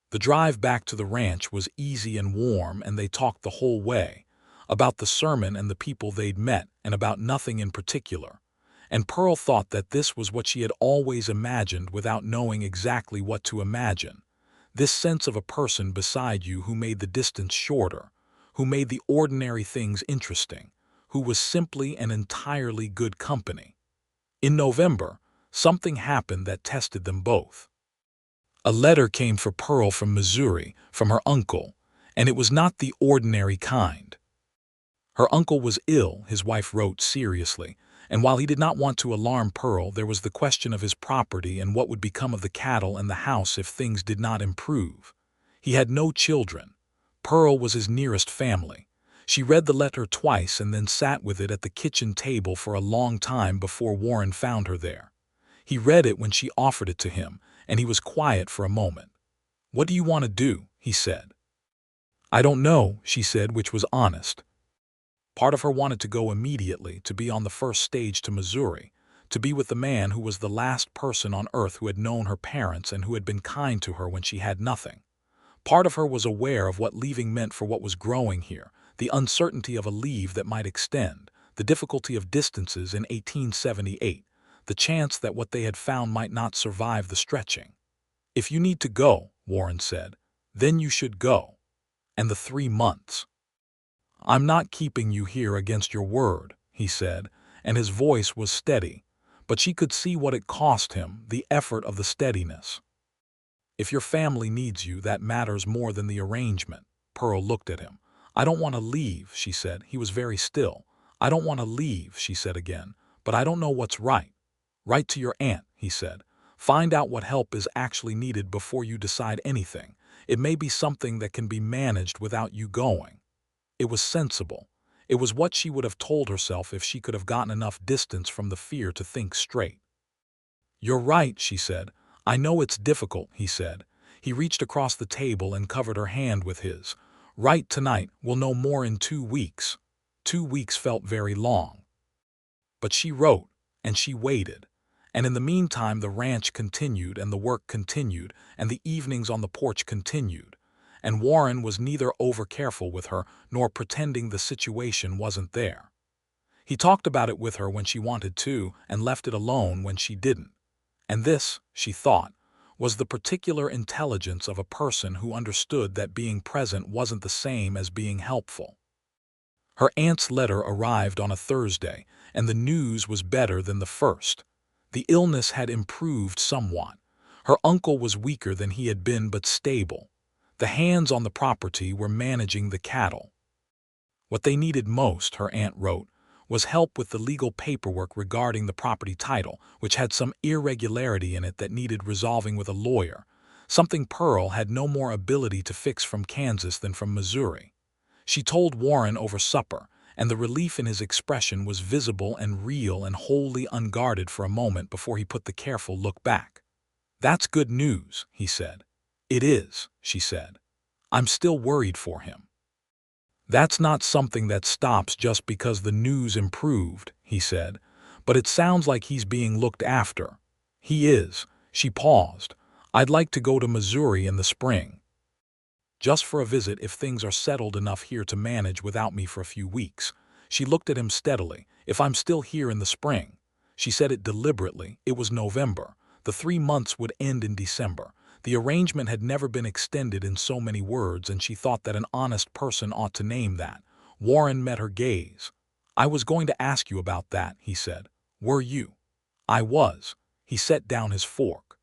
The drive back to the ranch was easy and warm, and they talked the whole way, about the sermon and the people they'd met, and about nothing in particular. And Pearl thought that this was what she had always imagined without knowing exactly what to imagine. This sense of a person beside you who made the distance shorter, who made the ordinary things interesting, who was simply and entirely good company. In November, something happened that tested them both. A letter came for Pearl from Missouri, from her uncle, and it was not the ordinary kind. Her uncle was ill, his wife wrote seriously, and while he did not want to alarm Pearl, there was the question of his property and what would become of the cattle and the house if things did not improve. He had no children. Pearl was his nearest family. She read the letter twice and then sat with it at the kitchen table for a long time before Warren found her there. He read it when she offered it to him, and he was quiet for a moment. "What do you want to do?" he said. "I don't know," she said, which was honest. Part of her wanted to go immediately, to be on the first stage to Missouri, to be with the man who was the last person on earth who had known her parents and who had been kind to her when she had nothing. Part of her was aware of what leaving meant for what was growing here, the uncertainty of a leave that might extend, the difficulty of distances in 1878, the chance that what they had found might not survive the stretching. "If you need to go," Warren said, "then you should go. And the 3 months. I'm not keeping you here against your word," he said, and his voice was steady, but she could see what it cost him, the effort of the steadiness. "If your family needs you, that matters more than the arrangement." Pearl looked at him. "I don't want to leave," she said. He was very still. "I don't want to leave," she said again, "but I don't know what's right." "Write to your aunt," he said. "Find out what help is actually needed before you decide anything. It may be something that can be managed without you going." It was sensible. It was what she would have told herself if she could have gotten enough distance from the fear to think straight. "You're right," she said. "I know it's difficult," he said. He reached across the table and covered her hand with his. "Write tonight. We'll know more in 2 weeks." 2 weeks felt very long. But she wrote, and she waited. And in the meantime the ranch continued, and the work continued, and the evenings on the porch continued. And Warren was neither over-careful with her nor pretending the situation wasn't there. He talked about it with her when she wanted to and left it alone when she didn't. And this, she thought, was the particular intelligence of a person who understood that being present wasn't the same as being helpful. Her aunt's letter arrived on a Thursday, and the news was better than the first. The illness had improved somewhat. Her uncle was weaker than he had been but stable. The hands on the property were managing the cattle. What they needed most, her aunt wrote, was help with the legal paperwork regarding the property title, which had some irregularity in it that needed resolving with a lawyer, something Pearl had no more ability to fix from Kansas than from Missouri. She told Warren over supper, and the relief in his expression was visible and real and wholly unguarded for a moment before he put the careful look back. "That's good news," he said. "It is," she said. "I'm still worried for him." "That's not something that stops just because the news improved," he said, "but it sounds like he's being looked after." "He is." She paused. "I'd like to go to Missouri in the spring. Just for a visit if things are settled enough here to manage without me for a few weeks." She looked at him steadily. "If I'm still here in the spring." She said it deliberately. It was November. The 3 months would end in December. The arrangement had never been extended in so many words, and she thought that an honest person ought to name that. Warren met her gaze. "I was going to ask you about that," he said. "Were you?" "I was." He set down his fork.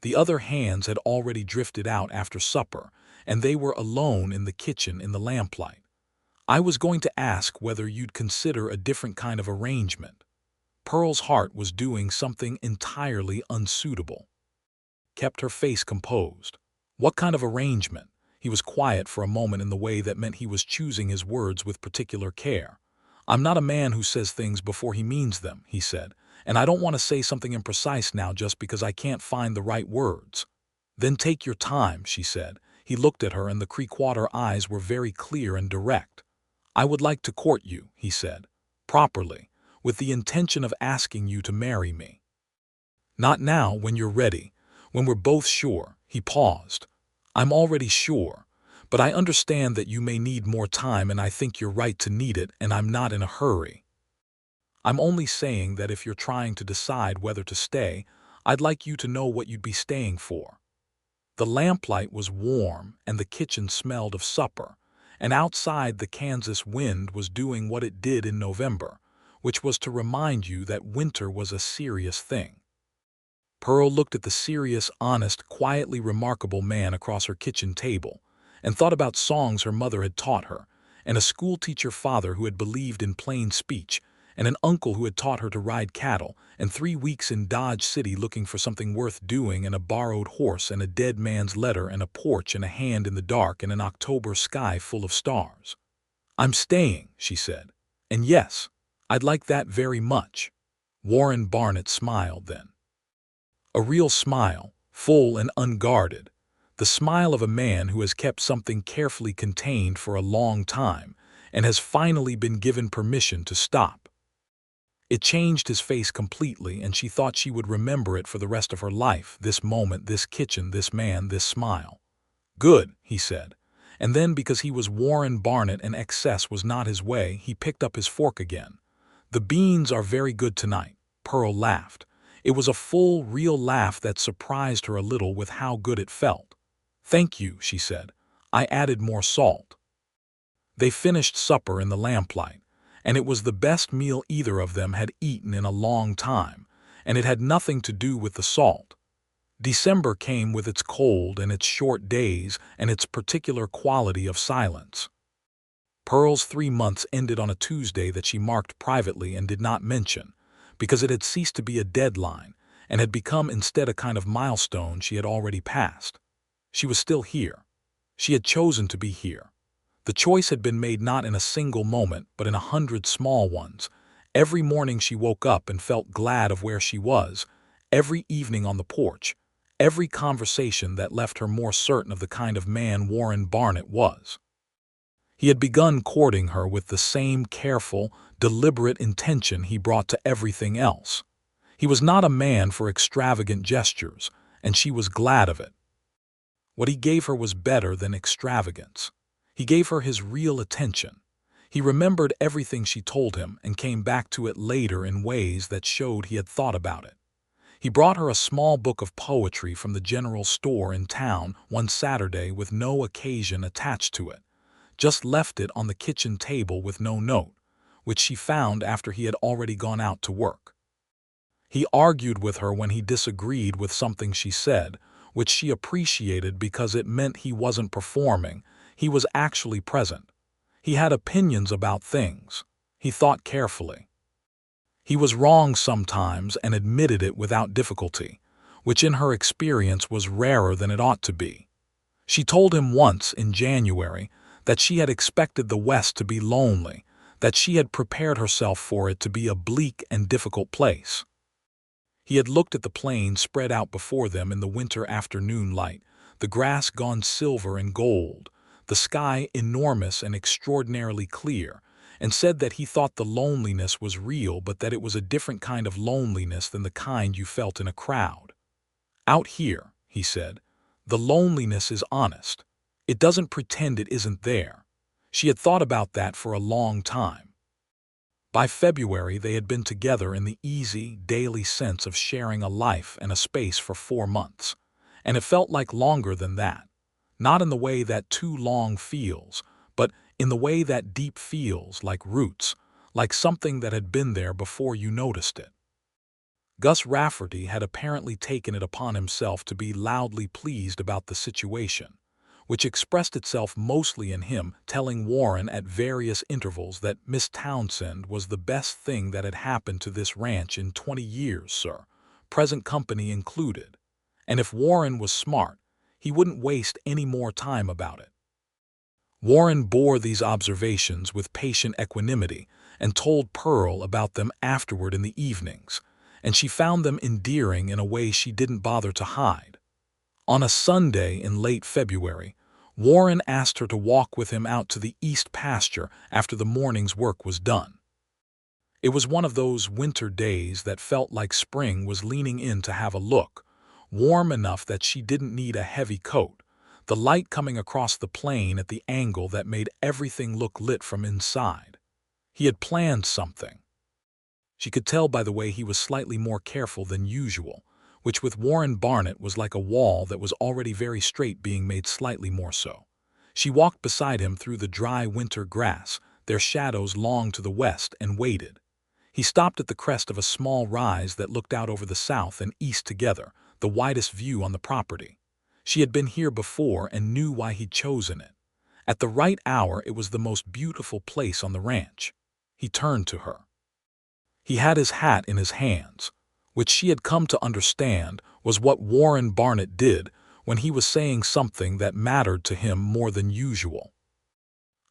The other hands had already drifted out after supper, and they were alone in the kitchen in the lamplight. "I was going to ask whether you'd consider a different kind of arrangement." Pearl's heart was doing something entirely unsuitable. Kept her face composed. "What kind of arrangement?" He was quiet for a moment in the way that meant he was choosing his words with particular care. "I'm not a man who says things before he means them," he said, "and I don't want to say something imprecise now just because I can't find the right words." "Then take your time," she said. He looked at her, and the Creekwater eyes were very clear and direct. "I would like to court you," he said, "properly, with the intention of asking you to marry me. Not now, when you're ready. When we're both sure." He paused. "I'm already sure, but I understand that you may need more time, and I think you're right to need it, and I'm not in a hurry. I'm only saying that if you're trying to decide whether to stay, I'd like you to know what you'd be staying for." The lamplight was warm, and the kitchen smelled of supper, and outside the Kansas wind was doing what it did in November, which was to remind you that winter was a serious thing. Pearl looked at the serious, honest, quietly remarkable man across her kitchen table, and thought about songs her mother had taught her, and a schoolteacher father who had believed in plain speech, and an uncle who had taught her to ride cattle, and 3 weeks in Dodge City looking for something worth doing, and a borrowed horse, and a dead man's letter, and a porch, and a hand in the dark, and an October sky full of stars. "I'm staying," she said. "And yes, I'd like that very much." Warren Barnett smiled then. A real smile, full and unguarded. The smile of a man who has kept something carefully contained for a long time and has finally been given permission to stop. It changed his face completely, and she thought she would remember it for the rest of her life, this moment, this kitchen, this man, this smile. "Good," he said. And then, because he was Warren Barnett and excess was not his way, he picked up his fork again. "The beans are very good tonight." Pearl laughed. It was a full, real laugh that surprised her a little with how good it felt. "Thank you," she said. "I added more salt." They finished supper in the lamplight, and it was the best meal either of them had eaten in a long time, and it had nothing to do with the salt. December came with its cold and its short days and its particular quality of silence. Pearl's 3 months ended on a Tuesday that she marked privately and did not mention, because it had ceased to be a deadline and had become instead a kind of milestone she had already passed. She was still here. She had chosen to be here. The choice had been made not in a single moment, but in 100 small ones. Every morning she woke up and felt glad of where she was, every evening on the porch, every conversation that left her more certain of the kind of man Warren Barnett was. He had begun courting her with the same careful, deliberate intention he brought to everything else. He was not a man for extravagant gestures, and she was glad of it. What he gave her was better than extravagance. He gave her his real attention. He remembered everything she told him and came back to it later in ways that showed he had thought about it. He brought her a small book of poetry from the general store in town one Saturday with no occasion attached to it, just left it on the kitchen table with no note, which she found after he had already gone out to work. He argued with her when he disagreed with something she said, which she appreciated because it meant he wasn't performing, he was actually present. He had opinions about things. He thought carefully. He was wrong sometimes and admitted it without difficulty, which in her experience was rarer than it ought to be. She told him once, in January, that she had expected the West to be lonely, that she had prepared herself for it to be a bleak and difficult place. He had looked at the plains spread out before them in the winter afternoon light, the grass gone silver and gold, the sky enormous and extraordinarily clear, and said that he thought the loneliness was real, but that it was a different kind of loneliness than the kind you felt in a crowd. "Out here," he said, "the loneliness is honest. It doesn't pretend it isn't there." She had thought about that for a long time. By February they had been together in the easy, daily sense of sharing a life and a space for 4 months, and it felt like longer than that, not in the way that too long feels, but in the way that deep feels, like roots, like something that had been there before you noticed it. Gus Rafferty had apparently taken it upon himself to be loudly pleased about the situation, which expressed itself mostly in him telling Warren at various intervals that Miss Townsend was the best thing that had happened to this ranch in 20 years, sir, present company included, and if Warren was smart, he wouldn't waste any more time about it. Warren bore these observations with patient equanimity and told Pearl about them afterward in the evenings, and she found them endearing in a way she didn't bother to hide. On a Sunday in late February, Warren asked her to walk with him out to the east pasture after the morning's work was done. It was one of those winter days that felt like spring was leaning in to have a look, warm enough that she didn't need a heavy coat, the light coming across the plain at the angle that made everything look lit from inside. He had planned something. She could tell by the way he was slightly more careful than usual, which with Warren Barnett was like a wall that was already very straight being made slightly more so. She walked beside him through the dry winter grass, their shadows long to the west, and waited. He stopped at the crest of a small rise that looked out over the south and east together, the widest view on the property. She had been here before and knew why he'd chosen it. At the right hour it was the most beautiful place on the ranch. He turned to her. He had his hat in his hands, which she had come to understand was what Warren Barnett did when he was saying something that mattered to him more than usual.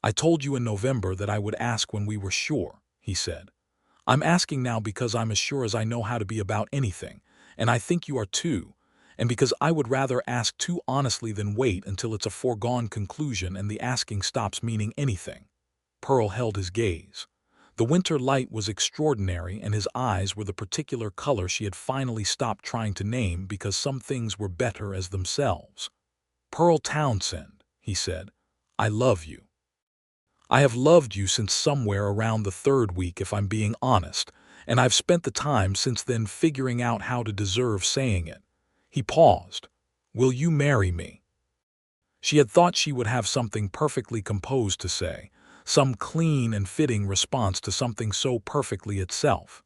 "I told you in November that I would ask when we were sure," he said. "I'm asking now because I'm as sure as I know how to be about anything, and I think you are too, and because I would rather ask too honestly than wait until it's a foregone conclusion and the asking stops meaning anything." Pearl held his gaze. The winter light was extraordinary, and his eyes were the particular color she had finally stopped trying to name because some things were better as themselves. "Pearl Townsend," he said, "I love you. I have loved you since somewhere around the 3rd week, if I'm being honest, and I've spent the time since then figuring out how to deserve saying it." He paused. "Will you marry me?" She had thought she would have something perfectly composed to say, some clean and fitting response to something so perfectly itself.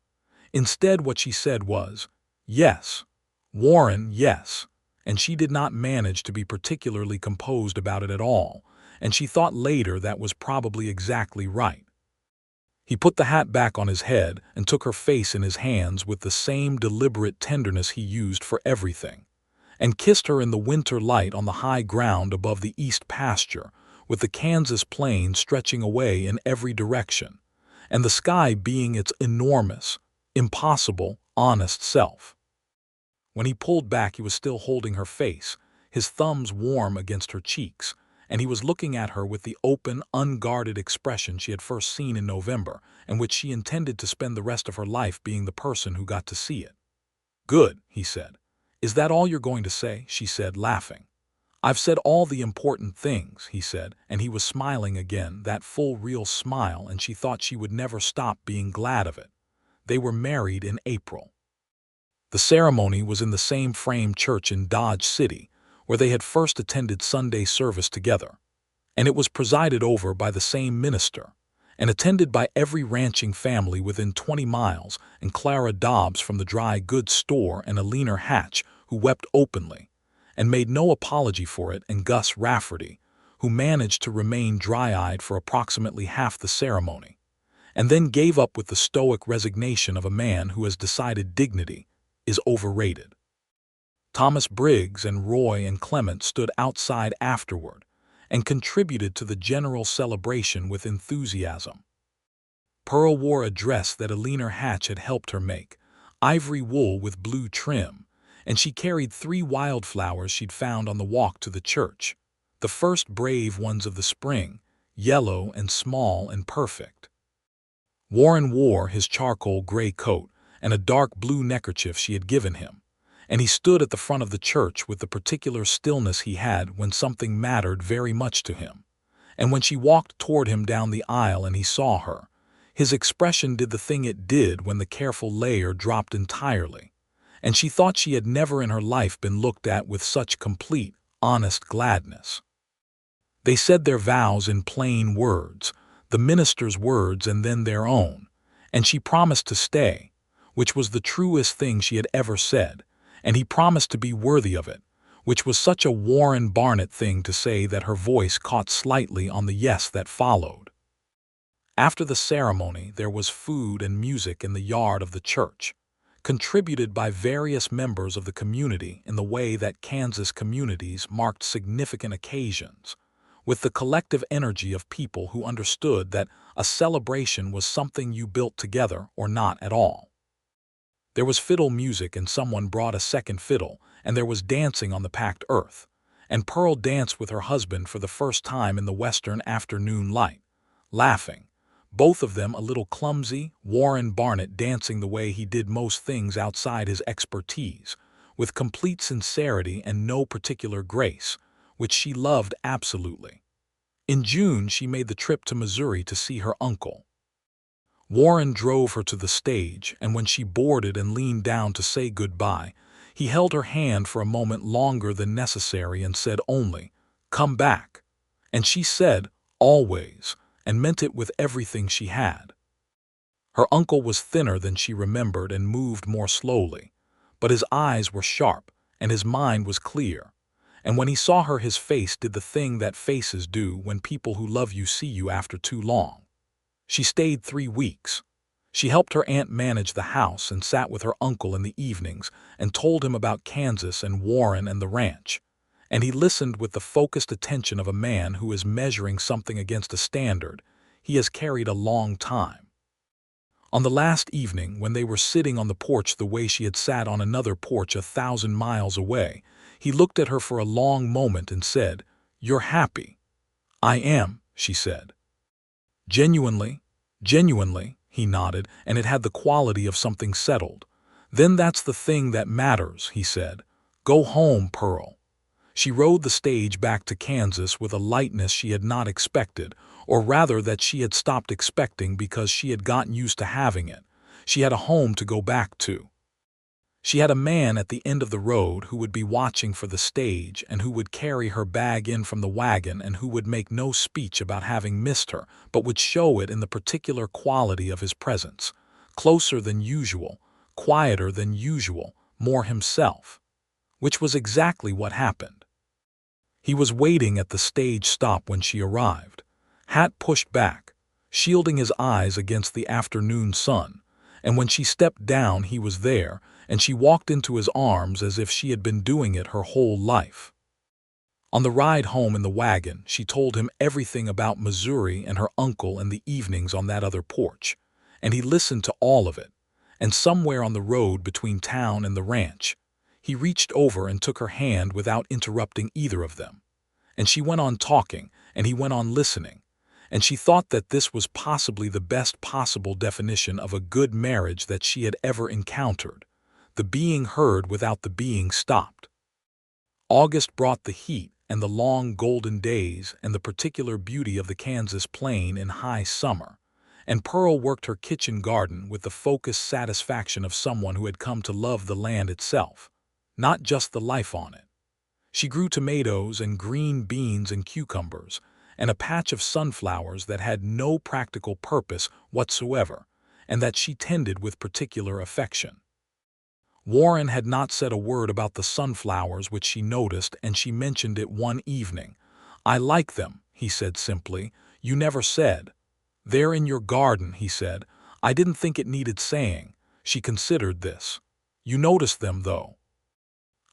Instead, what she said was, "Yes, Warren, yes," and she did not manage to be particularly composed about it at all, and she thought later that was probably exactly right. He put the hat back on his head and took her face in his hands with the same deliberate tenderness he used for everything, and kissed her in the winter light on the high ground above the east pasture, with the Kansas plain stretching away in every direction, and the sky being its enormous, impossible, honest self. When he pulled back, he was still holding her face, his thumbs warm against her cheeks, and he was looking at her with the open, unguarded expression she had first seen in November, and which she intended to spend the rest of her life being the person who got to see it. "Good," he said. "Is that all you're going to say?" she said, laughing. "I've said all the important things," he said, and he was smiling again, that full, real smile, and she thought she would never stop being glad of it. They were married in April. The ceremony was in the same frame church in Dodge City, where they had first attended Sunday service together, and it was presided over by the same minister, and attended by every ranching family within 20 miles, and Clara Dobbs from the dry goods store, and Eleanor Hatch, who wept openly, and made no apology for it, and Gus Rafferty, who managed to remain dry-eyed for approximately half the ceremony, and then gave up with the stoic resignation of a man who has decided dignity is overrated. Thomas Briggs and Roy and Clement stood outside afterward and contributed to the general celebration with enthusiasm. Pearl wore a dress that Eleanor Hatch had helped her make, ivory wool with blue trim, and she carried 3 wildflowers she'd found on the walk to the church, the first brave ones of the spring, yellow and small and perfect. Warren wore his charcoal gray coat and a dark blue neckerchief she had given him, and he stood at the front of the church with the particular stillness he had when something mattered very much to him. And when she walked toward him down the aisle and he saw her, his expression did the thing it did when the careful layer dropped entirely, and she thought she had never in her life been looked at with such complete, honest gladness. They said their vows in plain words, the minister's words and then their own, and she promised to stay, which was the truest thing she had ever said, and he promised to be worthy of it, which was such a Warren Barnett thing to say that her voice caught slightly on the yes that followed. After the ceremony, there was food and music in the yard of the church, contributed by various members of the community in the way that Kansas communities marked significant occasions, with the collective energy of people who understood that a celebration was something you built together or not at all. There was fiddle music, and someone brought a second fiddle, and there was dancing on the packed earth, and Pearl danced with her husband for the first time in the western afternoon light, laughing, both of them a little clumsy, Warren Barnett dancing the way he did most things outside his expertise, with complete sincerity and no particular grace, which she loved absolutely. In June, she made the trip to Missouri to see her uncle. Warren drove her to the stage, and when she boarded and leaned down to say goodbye, he held her hand for a moment longer than necessary and said only, "Come back." And she said, "Always," and meant it with everything she had. Her uncle was thinner than she remembered and moved more slowly, but his eyes were sharp and his mind was clear, and when he saw her his face did the thing that faces do when people who love you see you after too long. She stayed 3 weeks. She helped her aunt manage the house and sat with her uncle in the evenings and told him about Kansas and Warren and the ranch, and he listened with the focused attention of a man who is measuring something against a standard he has carried a long time. On the last evening, when they were sitting on the porch the way she had sat on another porch 1,000 miles away, he looked at her for a long moment and said, "You're happy." "I am," she said. "Genuinely?" "Genuinely," he nodded, and it had the quality of something settled. "Then that's the thing that matters," he said. "Go home, Pearl." She rode the stage back to Kansas with a lightness she had not expected, or rather that she had stopped expecting because she had gotten used to having it, She had a home to go back to. She had a man at the end of the road who would be watching for the stage and who would carry her bag in from the wagon and who would make no speech about having missed her, but would show it in the particular quality of his presence. Closer than usual, quieter than usual, more himself. Which was exactly what happened. He was waiting at the stage stop when she arrived, hat pushed back, shielding his eyes against the afternoon sun, and when she stepped down he was there, and she walked into his arms as if she had been doing it her whole life. On the ride home in the wagon, she told him everything about Missouri and her uncle and the evenings on that other porch, and he listened to all of it, and somewhere on the road between town and the ranch, he reached over and took her hand without interrupting either of them, and she went on talking, and he went on listening, and she thought that this was possibly the best possible definition of a good marriage that she had ever encountered. The being heard without the being stopped. August brought the heat and the long golden days and the particular beauty of the Kansas plain in high summer, and Pearl worked her kitchen garden with the focused satisfaction of someone who had come to love the land itself, not just the life on it. She grew tomatoes and green beans and cucumbers, and a patch of sunflowers that had no practical purpose whatsoever, and that she tended with particular affection. Warren had not said a word about the sunflowers which she noticed, and she mentioned it one evening. "I like them," he said simply. "You never said." "They're in your garden," he said. "I didn't think it needed saying." She considered this. "You noticed them, though."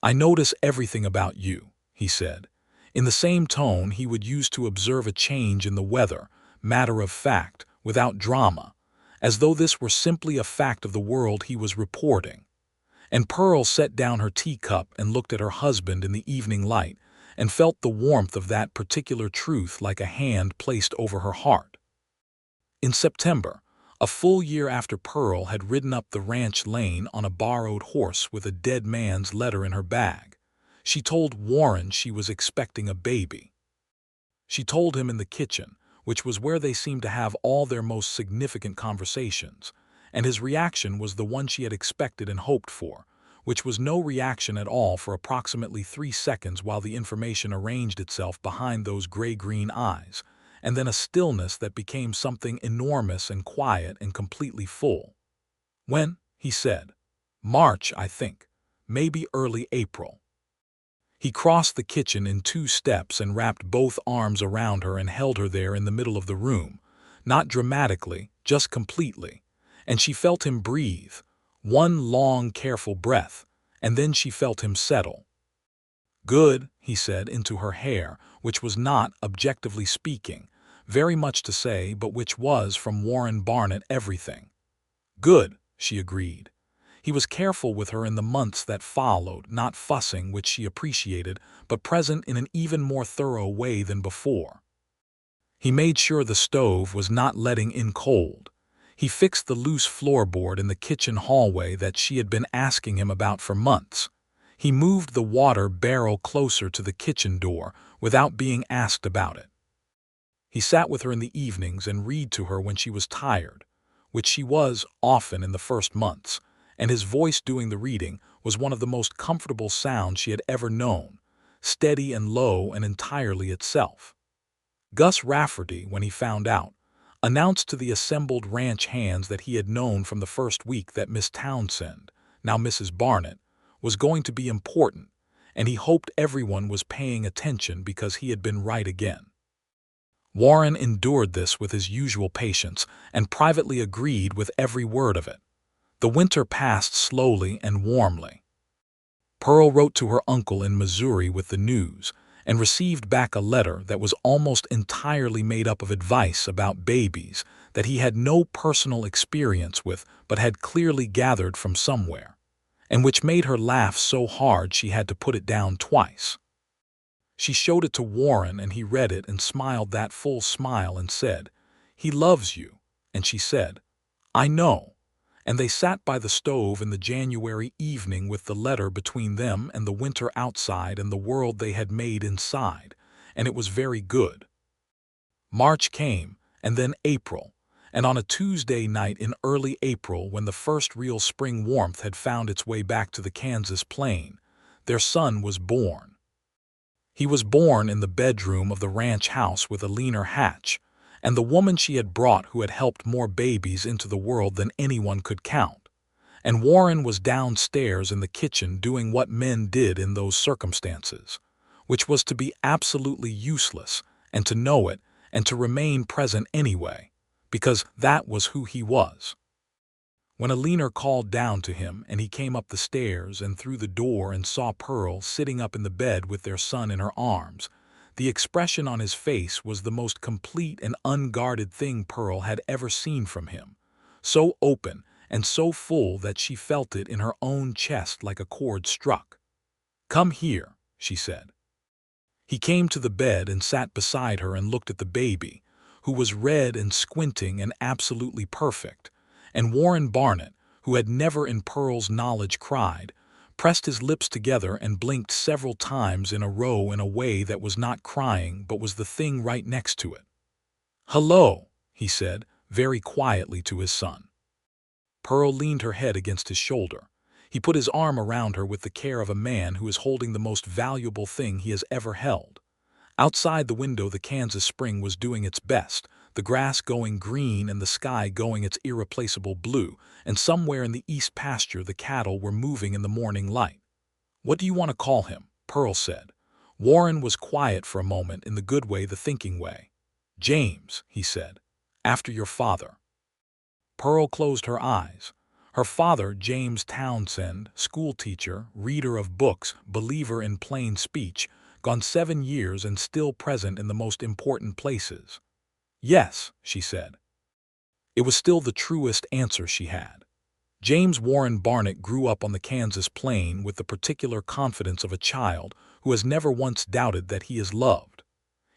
"I notice everything about you," he said. In the same tone he would use to observe a change in the weather, matter of fact, without drama, as though this were simply a fact of the world he was reporting. And Pearl set down her teacup and looked at her husband in the evening light and felt the warmth of that particular truth like a hand placed over her heart. In September, a full year after Pearl had ridden up the ranch lane on a borrowed horse with a dead man's letter in her bag, she told Warren she was expecting a baby. She told him in the kitchen, which was where they seemed to have all their most significant conversations, and his reaction was the one she had expected and hoped for, which was no reaction at all for approximately 3 seconds while the information arranged itself behind those gray-green eyes, and then a stillness that became something enormous and quiet and completely full. "When?" he said. "March, I think. Maybe early April." He crossed the kitchen in 2 steps and wrapped both arms around her and held her there in the middle of the room, not dramatically, just completely. And she felt him breathe, one long, careful breath, and then she felt him settle. "Good," he said into her hair, which was not, objectively speaking, very much to say, but which was, from Warren Barnett, everything. "Good," she agreed. He was careful with her in the months that followed, not fussing, which she appreciated, but present in an even more thorough way than before. He made sure the stove was not letting in cold. He fixed the loose floorboard in the kitchen hallway that she had been asking him about for months. He moved the water barrel closer to the kitchen door without being asked about it. He sat with her in the evenings and read to her when she was tired, which she was often in the first months, and his voice doing the reading was one of the most comfortable sounds she had ever known, steady and low and entirely itself. Gus Rafferty, when he found out, announced to the assembled ranch hands that he had known from the first week that Miss Townsend, now Mrs. Barnett, was going to be important, and he hoped everyone was paying attention because he had been right again. Warren endured this with his usual patience and privately agreed with every word of it. The winter passed slowly and warmly. Pearl wrote to her uncle in Missouri with the news, and received back a letter that was almost entirely made up of advice about babies that he had no personal experience with but had clearly gathered from somewhere, and which made her laugh so hard she had to put it down twice. She showed it to Warren, and he read it and smiled that full smile and said, "He loves you," and she said, "I know." And they sat by the stove in the January evening with the letter between them and the winter outside and the world they had made inside, and it was very good. March came, and then April, And on a Tuesday night in early April, when the first real spring warmth had found its way back to the Kansas plain, their son was born. He was born in the bedroom of the ranch house with a leaner Hatch, and the woman she had brought who had helped more babies into the world than anyone could count. And Warren was downstairs in the kitchen doing what men did in those circumstances, which was to be absolutely useless and to know it and to remain present anyway, because that was who he was. When Alina called down to him and he came up the stairs and through the door and saw Pearl sitting up in the bed with their son in her arms, the expression on his face was the most complete and unguarded thing Pearl had ever seen from him, so open and so full that she felt it in her own chest like a chord struck. "Come here," she said. He came to the bed and sat beside her and looked at the baby, who was red and squinting and absolutely perfect, and Warren Barnett, who had never in Pearl's knowledge cried, pressed his lips together and blinked several times in a row in a way that was not crying but was the thing right next to it. "Hello," he said, very quietly to his son. Pearl leaned her head against his shoulder. He put his arm around her with the care of a man who is holding the most valuable thing he has ever held. Outside the window the Kansas spring was doing its best, the grass going green and the sky going its irreplaceable blue, and somewhere in the east pasture the cattle were moving in the morning light. "What do you want to call him?" Pearl said. Warren was quiet for a moment in the good way, the thinking way. "James," he said, "after your father." Pearl closed her eyes. Her father, James Townsend, schoolteacher, reader of books, believer in plain speech, gone 7 years and still present in the most important places. "Yes," she said. It was still the truest answer she had. James Warren Barnett grew up on the Kansas plain with the particular confidence of a child who has never once doubted that he is loved.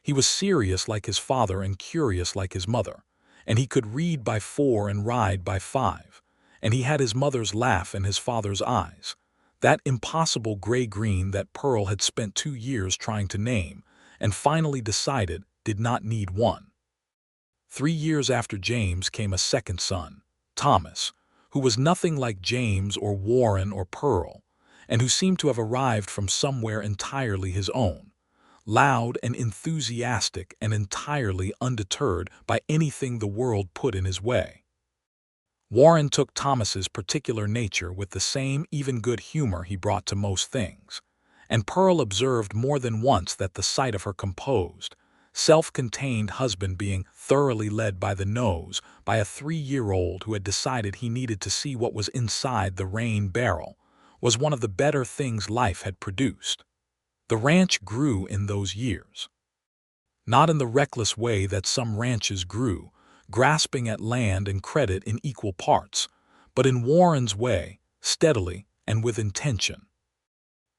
He was serious like his father and curious like his mother, and he could read by 4 and ride by 5, and he had his mother's laugh and his father's eyes, that impossible gray-green that Pearl had spent 2 years trying to name, and finally decided did not need one. 3 years after James came a second son, Thomas, who was nothing like James or Warren or Pearl, and who seemed to have arrived from somewhere entirely his own, loud and enthusiastic and entirely undeterred by anything the world put in his way. Warren took Thomas's particular nature with the same even good humor he brought to most things, and Pearl observed more than once that the sight of her composed, self-contained husband being thoroughly led by the nose by a 3-year-old who had decided he needed to see what was inside the rain barrel was one of the better things life had produced. The ranch grew in those years. Not in the reckless way that some ranches grew, grasping at land and credit in equal parts, but in Warren's way, steadily and with intention.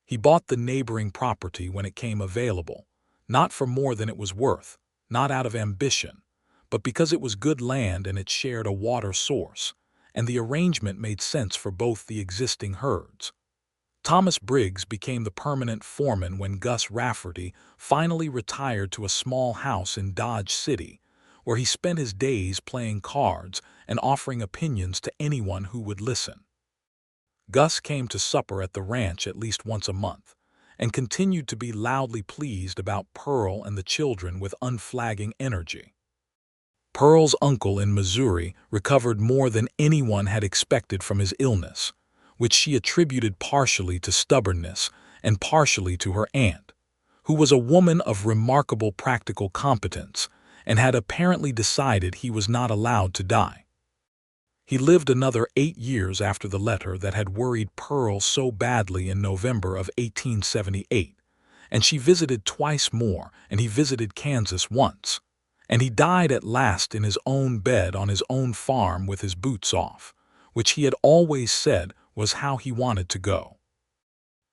He bought the neighboring property when it came available, not for more than it was worth, not out of ambition, but because it was good land and it shared a water source, and the arrangement made sense for both the existing herds. Thomas Briggs became the permanent foreman when Gus Rafferty finally retired to a small house in Dodge City, where he spent his days playing cards and offering opinions to anyone who would listen. Gus came to supper at the ranch at least once a month, and continued to be loudly pleased about Pearl and the children with unflagging energy. Pearl's uncle in Missouri recovered more than anyone had expected from his illness, which she attributed partially to stubbornness and partially to her aunt, who was a woman of remarkable practical competence and had apparently decided he was not allowed to die. He lived another 8 years after the letter that had worried Pearl so badly in November of 1878, and she visited twice more, and he visited Kansas once, and he died at last in his own bed on his own farm with his boots off, which he had always said was how he wanted to go.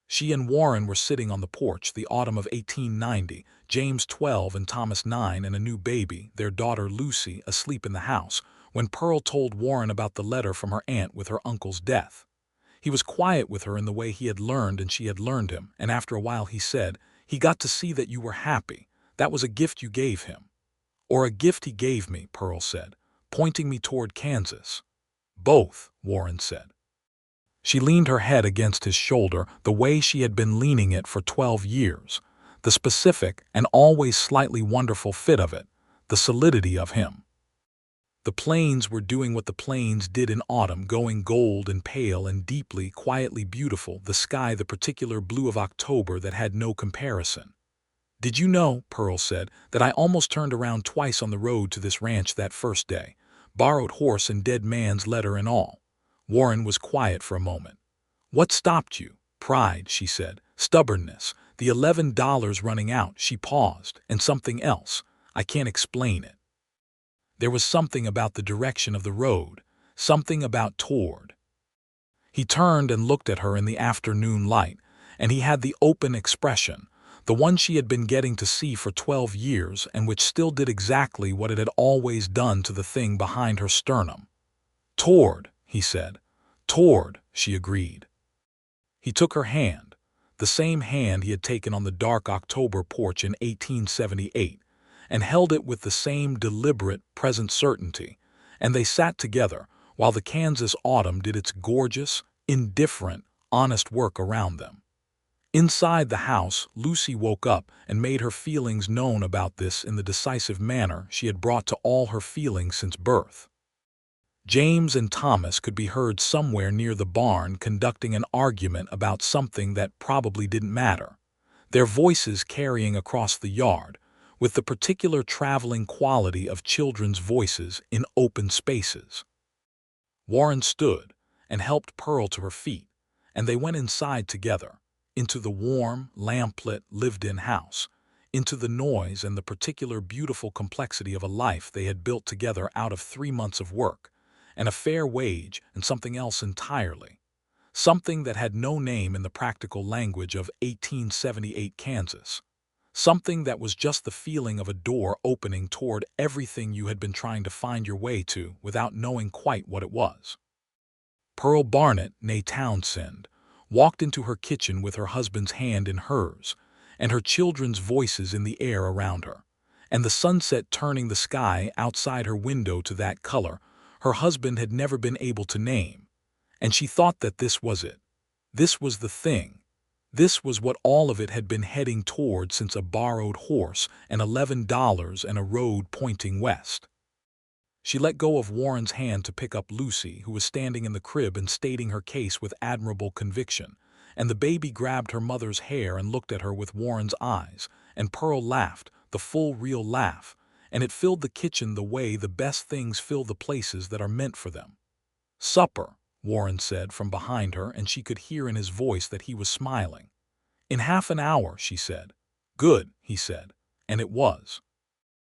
She and Warren were sitting on the porch the autumn of 1890, James 12 and Thomas 9 and a new baby, their daughter Lucy, asleep in the house, when Pearl told Warren about the letter from her aunt with her uncle's death. He was quiet with her in the way he had learned and she had learned him, and after a while he said, "He got to see that you were happy. That was a gift you gave him." "Or a gift he gave me," Pearl said, pointing me toward Kansas. Both, Warren said. She leaned her head against his shoulder the way she had been leaning it for 12 years, the specific and always slightly wonderful fit of it, the solidity of him. The plains were doing what the plains did in autumn, going gold and pale and deeply, quietly beautiful, the sky the particular blue of October that had no comparison. "Did you know," Pearl said, "that I almost turned around twice on the road to this ranch that first day? Borrowed horse and dead man's letter and all." Warren was quiet for a moment. "What stopped you?" "Pride," she said. "Stubbornness. The $11 running out." She paused. "And something else. I can't explain it. There was something about the direction of the road, something about toward." He turned and looked at her in the afternoon light, and he had the open expression, the one she had been getting to see for 12 years and which still did exactly what it had always done to the thing behind her sternum. "Toward," he said. "Toward," she agreed. He took her hand, the same hand he had taken on the dark October porch in 1878, and held it with the same deliberate, present certainty, and they sat together while the Kansas autumn did its gorgeous, indifferent, honest work around them. Inside the house, Lucy woke up and made her feelings known about this in the decisive manner she had brought to all her feelings since birth. James and Thomas could be heard somewhere near the barn conducting an argument about something that probably didn't matter, their voices carrying across the yard, with the particular traveling quality of children's voices in open spaces. Warren stood and helped Pearl to her feet, and they went inside together, into the warm, lamplit, lived-in house, into the noise and the particular beautiful complexity of a life they had built together out of 3 months of work, and a fair wage and something else entirely, something that had no name in the practical language of 1878 Kansas. Something that was just the feeling of a door opening toward everything you had been trying to find your way to without knowing quite what it was. Pearl Barnett, née Townsend, walked into her kitchen with her husband's hand in hers, and her children's voices in the air around her, and the sunset turning the sky outside her window to that color her husband had never been able to name, and she thought that this was it. This was the thing. This was what all of it had been heading toward since a borrowed horse and $11 and a road pointing west. She let go of Warren's hand to pick up Lucy, who was standing in the crib and stating her case with admirable conviction, and the baby grabbed her mother's hair and looked at her with Warren's eyes, and Pearl laughed, the full real laugh, and it filled the kitchen the way the best things fill the places that are meant for them. "Supper," Warren said from behind her, and she could hear in his voice that he was smiling. "In half an hour," she said. "Good," he said, and it was.